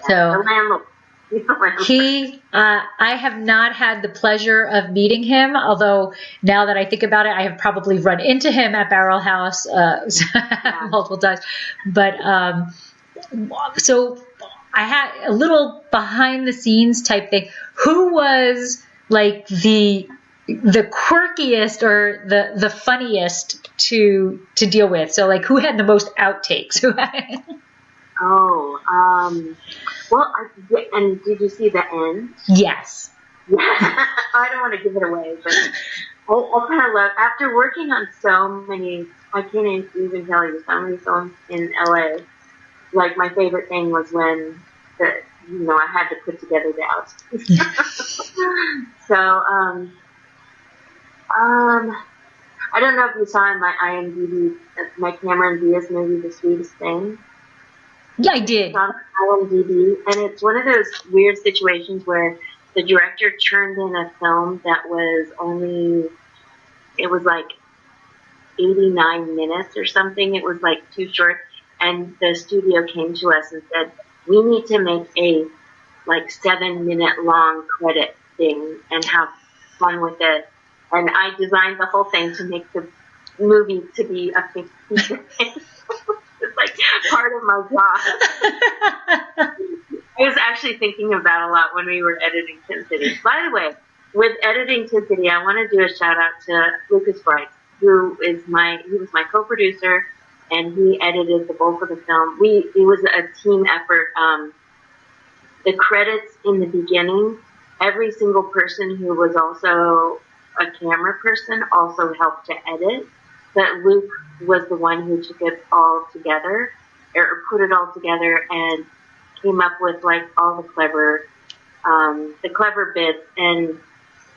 Speaker 1: So
Speaker 2: the landlord. He's the landlord.
Speaker 1: I have not had the pleasure of meeting him, although now that I think about it, I have probably run into him at Barrel House multiple times. But so I had a little behind the scenes type thing. Who was like the quirkiest or the funniest to deal with? So like, who had the most outtakes?
Speaker 2: And did you see the end?
Speaker 1: Yes.
Speaker 2: Yeah. I don't want to give it away, but I kind of love, after working on so many, I can't even tell you, so many films in LA, like my favorite thing was when I had to put together the outtakes. So, I don't know if you saw in my IMDb, my Cameron Diaz movie, The Sweetest Thing.
Speaker 1: Yeah, I did.
Speaker 2: It's on IMDb, and it's one of those weird situations where the director turned in a film that was it was like 89 minutes or something. It was like too short, and the studio came to us and said, we need to make a like 7-minute long credit thing and have fun with it. And I designed the whole thing to make the movie to be a 50 minutes. It's like part of my job. I was actually thinking of that a lot when we were editing Tin City. By the way, with editing Tin City, I want to do a shout out to Lucas Bright, who was my co-producer, and he edited the bulk of the film. It was a team effort. The credits in the beginning, every single person who was also a camera person also helped to edit, but Luke was the one who took it all together, or put it all together, and came up with like all the clever bits. And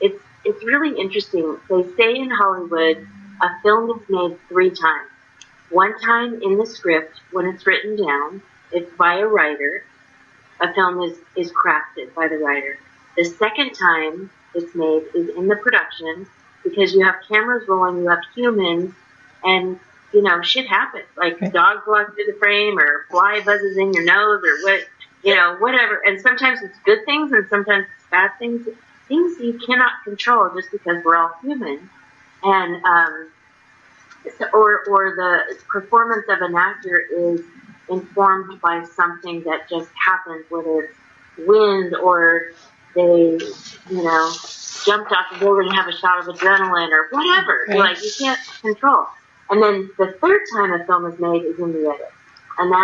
Speaker 2: it's really interesting. They say in Hollywood, a film is made 3 times. One time in the script, when it's written down, it's by a writer. A film is crafted by the writer. The second time it's made is in the production, because you have cameras rolling, you have humans, and shit happens. Like dogs walk through the frame, or fly buzzes in your nose, or whatever. And sometimes it's good things, and sometimes it's bad things. Things you cannot control just because we're all human. And or the performance of an actor is informed by something that just happens, whether it's wind, or they, jumped off the building and have a shot of adrenaline, or whatever.
Speaker 1: Right.
Speaker 2: You can't control. And then the third time a film is made is in the edit. And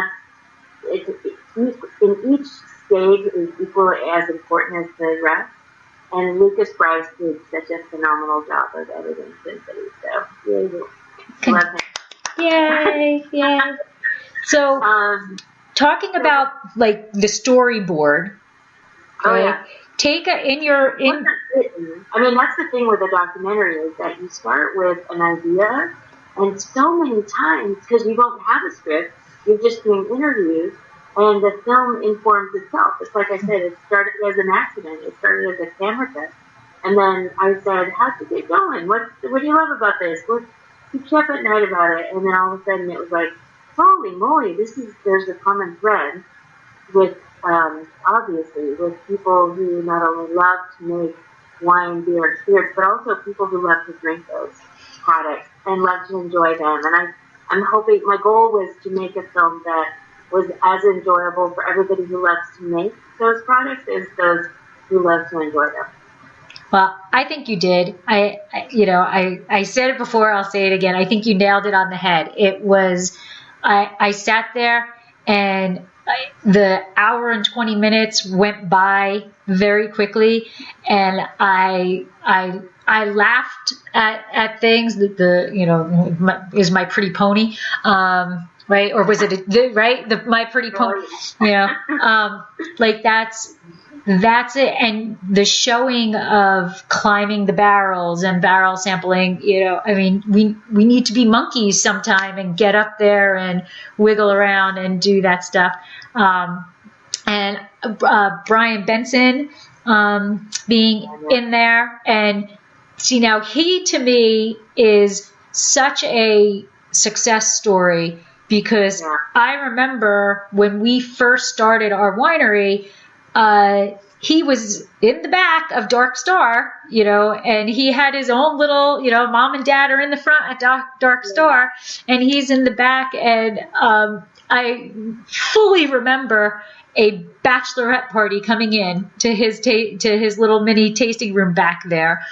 Speaker 2: in each stage is equally as important as the rest. And Lucas Bryce did such a phenomenal job of editing Sin City. So, really love him.
Speaker 1: Yay, yay. So, talking about like the storyboard.
Speaker 2: Oh yeah. I mean, that's the thing with a documentary, is that you start with an idea, and so many times, because you don't have a script, you're just doing interviews, and the film informs itself. It's like I said, it started as an accident. It started as a camera test. And then I said, how'd you get going? What do you love about this? What keeps you up at night about it? And then all of a sudden it was like, holy moly, there's a common thread with, obviously, with people who not only love to make wine, beer, and spirits, but also people who love to drink those products and love to enjoy them. And I'm hoping, my goal was to make a film that was as enjoyable for everybody who loves to make those products as those who love to enjoy them.
Speaker 1: Well, I think you did. I said it before, I'll say it again. I think you nailed it on the head. It was, I sat there, and the hour and 20 minutes went by very quickly, and I laughed at things that is My Pretty Pony, right? Or was it My Pretty Pony? That's it. And the showing of climbing the barrels and barrel sampling, I mean, we need to be monkeys sometime and get up there and wiggle around and do that stuff. And Brian Benson being in there, and see, now he to me is such a success story, because I remember when we first started our winery, he was in the back of Dark Star, and he had his own little, mom and dad are in the front at Dark Star, and he's in the back. And I fully remember a bachelorette party coming in to his little mini tasting room back there,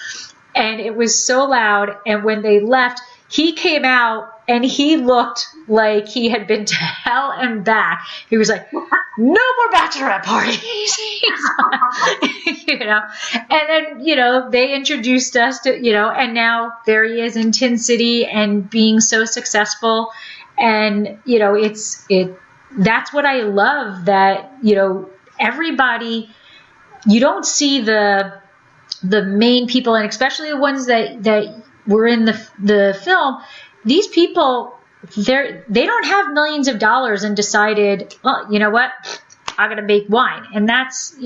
Speaker 1: and it was so loud. And when they left, he came out, and he looked like he had been to hell and back. He was like, no more bachelorette parties, And then, they introduced us to, and now there he is in Tin City and being so successful. And, that's what I love, that, everybody, you don't see the main people, and especially the ones that were in the film, these people, they don't have millions of dollars and decided, well, you know what, I'm going to make wine. And that's,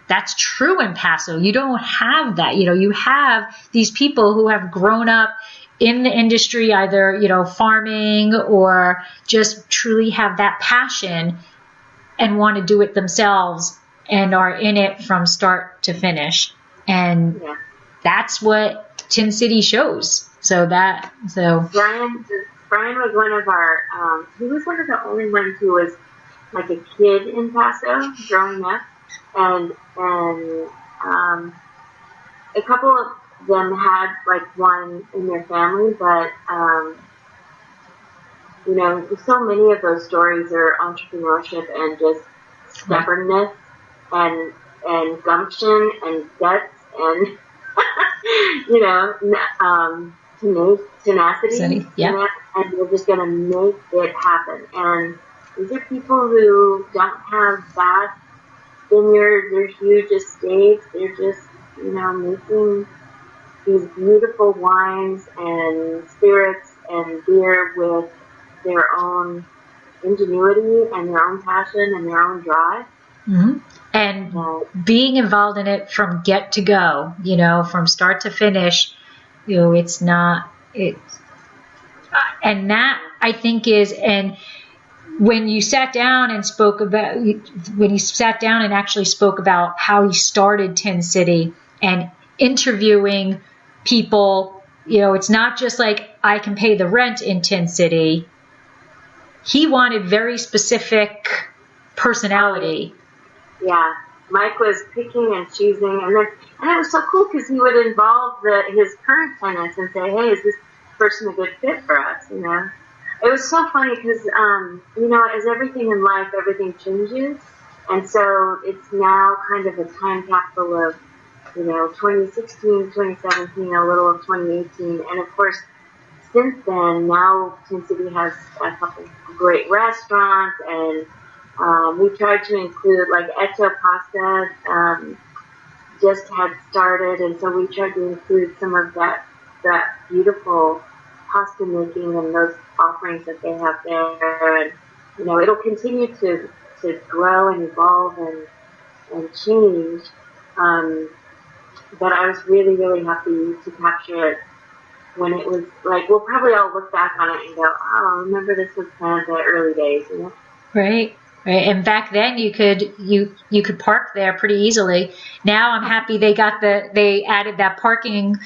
Speaker 1: that's true in Paso. You don't have that. You have these people who have grown up in the industry, either, farming or just truly have that passion and want to do it themselves and are in it from start to finish. And that's what Tin City shows. So Brian
Speaker 2: was one of our, he was one of the only ones who was like a kid in Paso growing up. And a couple of them had like wine in their family, but, so many of those stories are entrepreneurship and just stubbornness and gumption and guts and, tenacity.
Speaker 1: Yeah.
Speaker 2: And they're just going to make it happen. And these are people who don't have vast vineyards or huge estates. They're just, making these beautiful wines and spirits and beer with their own ingenuity and their own passion and their own drive.
Speaker 1: Mm-hmm. And being involved in it from get to go, from start to finish, it's not, and that I think is, and when you sat down and actually spoke about how he started Tin City and interviewing people, it's not just like I can pay the rent in Tin City. He wanted very specific personality.
Speaker 2: Yeah, Mike was picking and choosing, and it was so cool because he would involve his current tenants and say, "Hey, is this person a good fit for us?" It was so funny because, as everything in life, everything changes, and so it's now kind of a time capsule of, 2016, 2017, a little of 2018, and of course, since then, now Tin City has a couple great restaurants, and we tried to include, like, Eto Pasta just had started, and so we tried to include some of that beautiful pasta making and those offerings that they have there. And, it'll continue to grow and evolve and change. But I was really, really happy to capture it when it was, like, we'll probably all look back on it and go, oh, remember this was kind of the early days,
Speaker 1: Right. And back then you could park there pretty easily. Now I'm happy they added that parking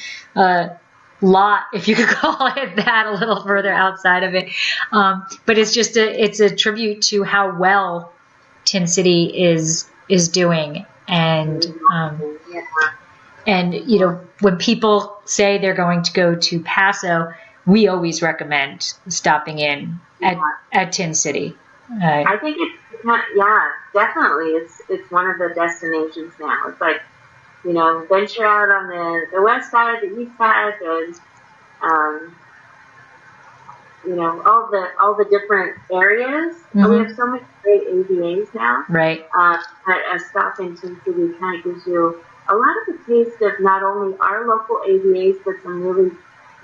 Speaker 1: lot, if you could call it that, a little further outside of it. But it's a tribute to how well Tin City is doing. And when people say they're going to go to Paso, we always recommend stopping in at Tin City.
Speaker 2: I think definitely. It's one of the destinations now. It's like, venture out on the west side, the east side, and all the different areas. Mm-hmm. We have so many great AVAs now.
Speaker 1: Right.
Speaker 2: But a stop in Tin City kind of gives you a lot of the taste of not only our local AVAs, but some really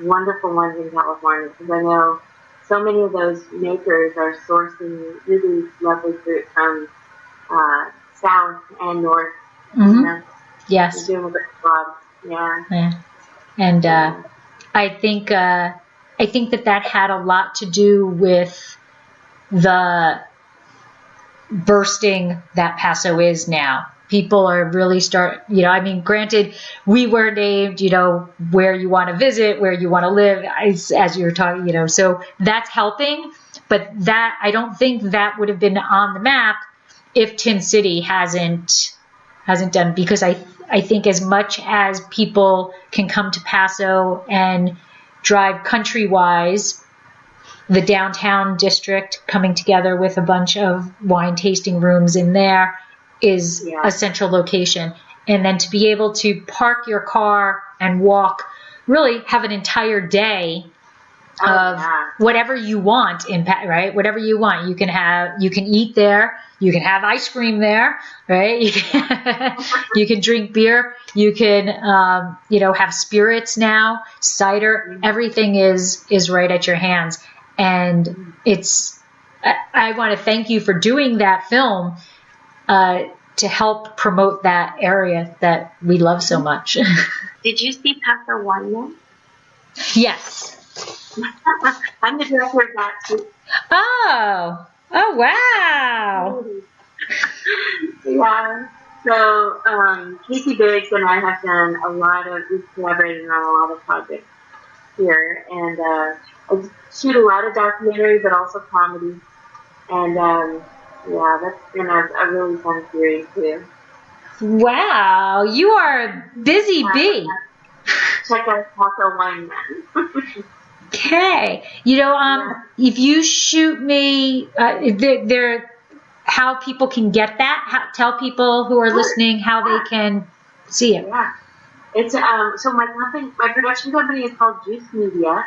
Speaker 2: wonderful ones in California. Because I know so many of those makers are sourcing really lovely fruit from south and north.
Speaker 1: Mm-hmm. Yes.
Speaker 2: They're doing a good job. Yeah.
Speaker 1: And I think that had a lot to do with the bursting that Paso is now. People are really granted, we were named, where you want to visit, where you want to live, as you're talking, so that's helping. But that, I don't think that would have been on the map if Tin City hasn't done, because I think as much as people can come to Paso and drive country-wise, the downtown district coming together with a bunch of wine tasting rooms in there is a central location. And then to be able to park your car and walk, really have an entire day of whatever you want right? Whatever you want. You can eat there. You can have ice cream there, right? You can drink beer. You can, have spirits now, cider. Everything is right at your hands. And I want to thank you for doing that film, to help promote that area that we love so much.
Speaker 2: Did you see Paso Wine?
Speaker 1: Yes.
Speaker 2: I'm the director of that too.
Speaker 1: Oh, wow.
Speaker 2: Yeah. So Casey Biggs and I have done we've collaborated on a lot of projects here, and I shoot a lot of documentary, but also comedy, and that's been a really fun series too.
Speaker 1: Wow, you are a busy bee.
Speaker 2: Check out Paso Wine Man.
Speaker 1: Okay. If you shoot me, how people can get that, tell people who are listening how they can see it.
Speaker 2: Yeah. It's so my production company is called Juice Media.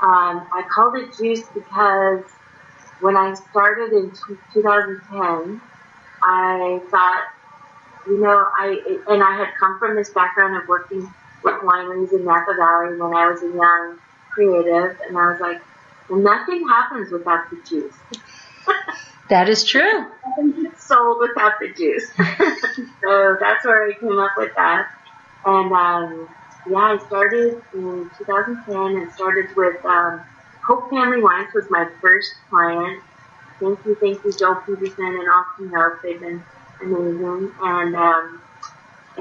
Speaker 2: I called it Juice because when I started in 2010, I thought, I had come from this background of working with wineries in Napa Valley when I was a young creative, and I was like, well, nothing happens without the juice.
Speaker 1: That is true.
Speaker 2: Nothing gets sold without the juice. So that's where I came up with that. And I started in 2010 and started with Hope Family Wines was my first client. Thank you, Joel Peterson and Austin Hope. They've been amazing. And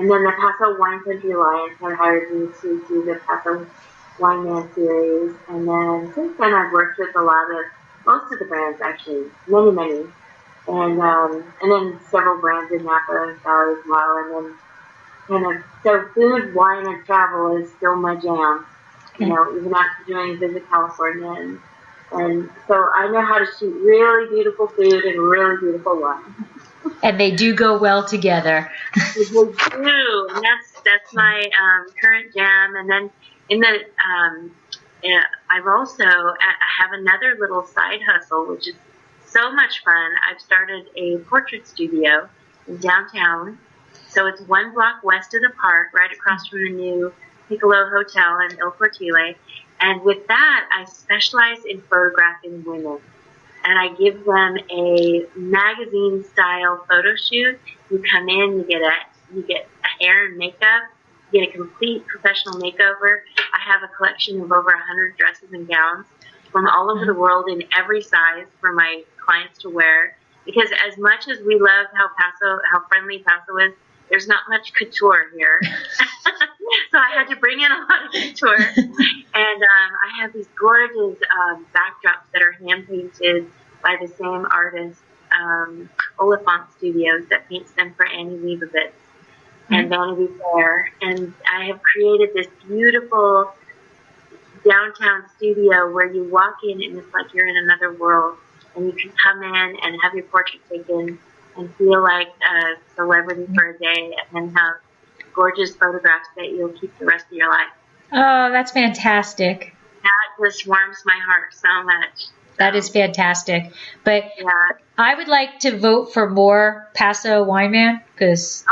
Speaker 2: then the Paso Wine Country Alliance had hired me to do the Paso Wine Man series. And then since then I've worked with most of the brands actually, many. And then several brands in Napa Valley as well. And then so food, wine, and travel is still my jam. Even after doing Visit California. And so I know how to shoot really beautiful food and really beautiful wine.
Speaker 1: And they do go well together.
Speaker 2: They do, and that's my current jam. And then I have another little side hustle, which is so much fun. I've started a portrait studio in downtown. So it's one block west of the park, right across from the new Piccolo Hotel in El Portile. And with that, I specialize in photographing women. And I give them a magazine-style photo shoot. You come in, you get a hair and makeup, you get a complete professional makeover. I have a collection of over 100 dresses and gowns from all over the world in every size for my clients to wear. Because as much as we love how friendly Paso is, there's not much couture here. So I had to bring in a lot of couture. And I have these gorgeous backdrops that are hand-painted by the same artist, Oliphant Studios, that paints them for Annie Leibovitz and Vanity Fair. And I have created this beautiful downtown studio where you walk in and it's like you're in another world. And you can come in and have your portrait taken and feel like a celebrity for a day, and then have gorgeous photographs that you'll keep the rest of your life.
Speaker 1: Oh, that's fantastic.
Speaker 2: That just warms my heart so much.
Speaker 1: That is fantastic. But I would like to vote for more Paso Wine Man, because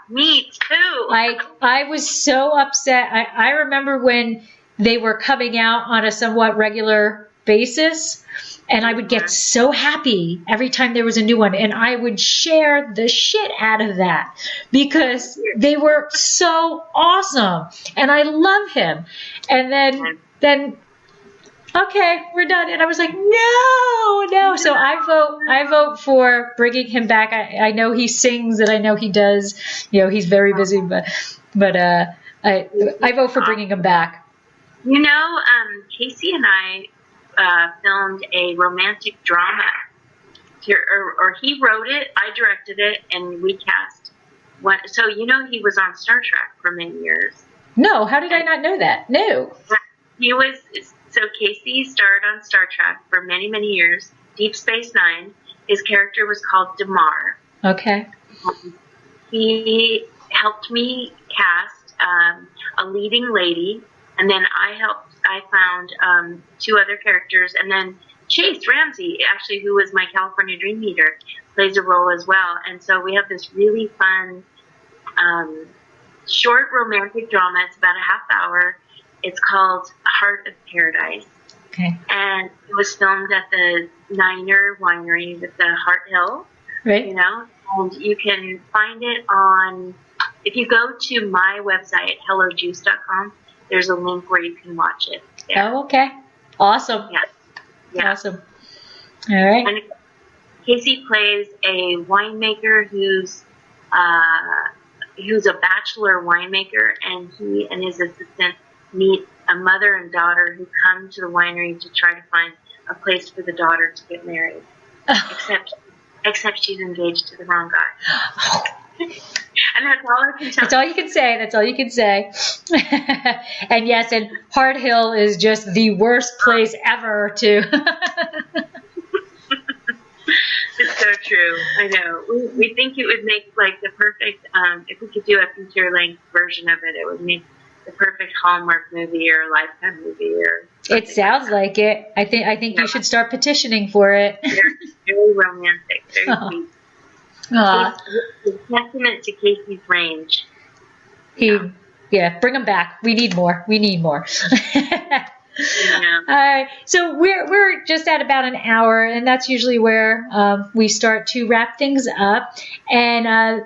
Speaker 2: me too.
Speaker 1: I was so upset. I remember when they were coming out on a somewhat regular basis, and I would get so happy every time there was a new one, and I would share the shit out of that because they were so awesome, and I love him. And then okay, we're done. And I was like, no. So I vote for bringing him back. I know he sings, and I know he does. He's very busy, but I vote for bringing him back.
Speaker 2: Casey and I filmed a romantic drama. Or he wrote it, I directed it, and we cast one. So he was on Star Trek for many years.
Speaker 1: No, how did I not know that? No.
Speaker 2: He was. So Casey starred on Star Trek for many, many years. Deep Space Nine. His character was called Damar.
Speaker 1: Okay.
Speaker 2: He helped me cast a leading lady, and then I helped I found 2 other characters, and then Chase Ramsey, actually, who was my California Dream Eater, plays a role as well. And so we have this really fun short romantic drama. It's about a half hour. It's called Heart of Paradise.
Speaker 1: Okay.
Speaker 2: And it was filmed at the Niner Winery with the Hart Hill.
Speaker 1: Right.
Speaker 2: You know, and you can find it on, if you go to my website, hellojuice.com, there's a link where you can watch it there.
Speaker 1: Oh, okay. Awesome.
Speaker 2: Yeah.
Speaker 1: Awesome. All right.
Speaker 2: And Casey plays a winemaker who's a bachelor winemaker, and he and his assistant meet a mother and daughter who come to the winery to try to find a place for the daughter to get married. Except she's engaged to the wrong guy. And that's all I can tell.
Speaker 1: That's all you can say. That's all you can say. And yes, and Hart Hill is just the worst place ever to.
Speaker 2: It's so true. I know. We think it would make like the perfect, if we could do a feature-length version of it, it would make the perfect Hallmark movie or Lifetime movie or.
Speaker 1: It sounds like it. I think you should start petitioning for it.
Speaker 2: Very romantic. Very sweet. It's a testament to Casey's range.
Speaker 1: Bring him back. We need more.
Speaker 2: Yeah.
Speaker 1: All right. So we're just at about an hour, and that's usually where we start to wrap things up. And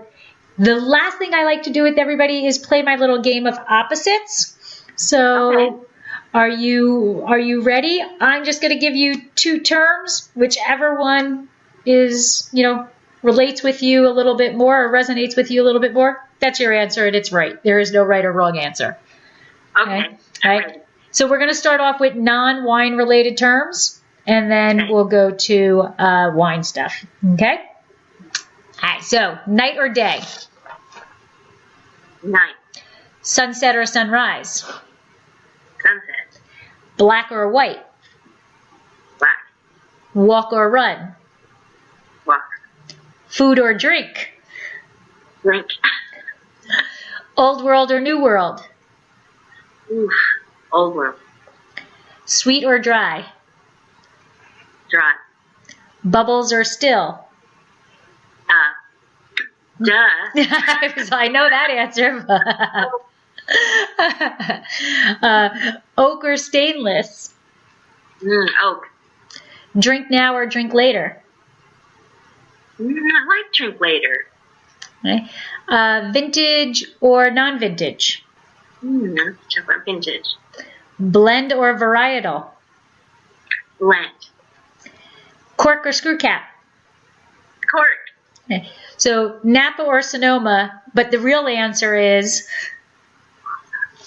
Speaker 1: the last thing I like to do with everybody is play my little game of opposites. So. Okay. Are you ready? I'm just going to give you 2 terms, whichever one is, relates with you a little bit more or resonates with you a little bit more. That's your answer, and it's right. There is no right or wrong answer.
Speaker 2: Okay.
Speaker 1: All right. So we're going to start off with non-wine related terms, and then we'll go to wine stuff. Okay? All right. So night or day?
Speaker 2: Night.
Speaker 1: Sunset or sunrise?
Speaker 2: Sunset.
Speaker 1: Black or white?
Speaker 2: Black.
Speaker 1: Walk or run?
Speaker 2: Walk.
Speaker 1: Food or drink?
Speaker 2: Drink.
Speaker 1: Old world or new world?
Speaker 2: Oof. Old world.
Speaker 1: Sweet or dry?
Speaker 2: Dry.
Speaker 1: Bubbles or still?
Speaker 2: Duh.
Speaker 1: I know that answer. Oak or stainless?
Speaker 2: Oak.
Speaker 1: Drink now or drink later?
Speaker 2: I like drink later.
Speaker 1: Okay. Vintage or non-vintage?
Speaker 2: Vintage.
Speaker 1: Blend or varietal?
Speaker 2: Blend.
Speaker 1: Cork or screw cap?
Speaker 2: Cork.
Speaker 1: Okay. So Napa or Sonoma, but the real answer is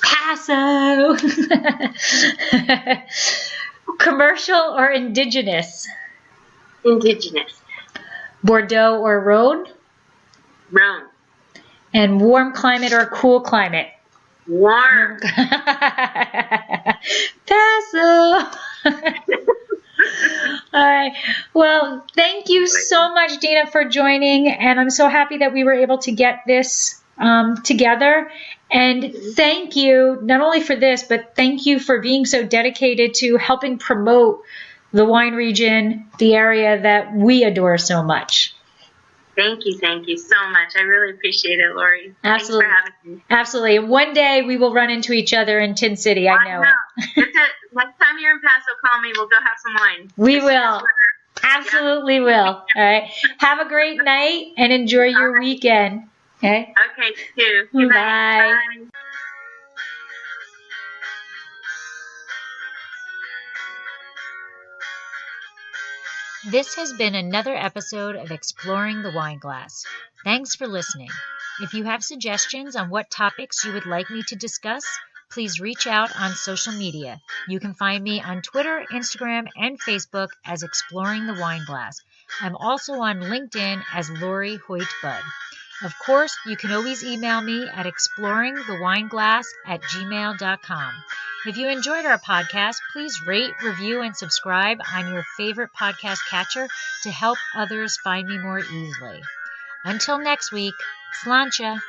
Speaker 1: Paso. Commercial or indigenous?
Speaker 2: Indigenous.
Speaker 1: Bordeaux or Rhone?
Speaker 2: Rhone.
Speaker 1: And warm climate or cool climate?
Speaker 2: Warm.
Speaker 1: Paso. All right. Well, thank you so much, Dina, for joining. And I'm so happy that we were able to get this together. And thank you not only for this, but thank you for being so dedicated to helping promote the wine region, the area that we adore so much.
Speaker 2: Thank you so much. I really appreciate it, Lori.
Speaker 1: Absolutely.
Speaker 2: Thanks for having me.
Speaker 1: Absolutely. And one day we will run into each other in Tin City. I know it.
Speaker 2: Next time you're in Paso, call me. We'll go have some wine.
Speaker 1: We will. Absolutely will. All right. Have a great night and enjoy your weekend. Okay?
Speaker 2: Okay, you too.
Speaker 1: Bye.
Speaker 2: Bye.
Speaker 1: This has been another episode of Exploring the Wine Glass. Thanks for listening. If you have suggestions on what topics you would like me to discuss, please reach out on social media. You can find me on Twitter, Instagram, and Facebook as Exploring the Wine Glass. I'm also on LinkedIn as Lori Hoyt Budd. Of course, you can always email me at exploringthewineglass@gmail.com. If you enjoyed our podcast, please rate, review, and subscribe on your favorite podcast catcher to help others find me more easily. Until next week, sláinte.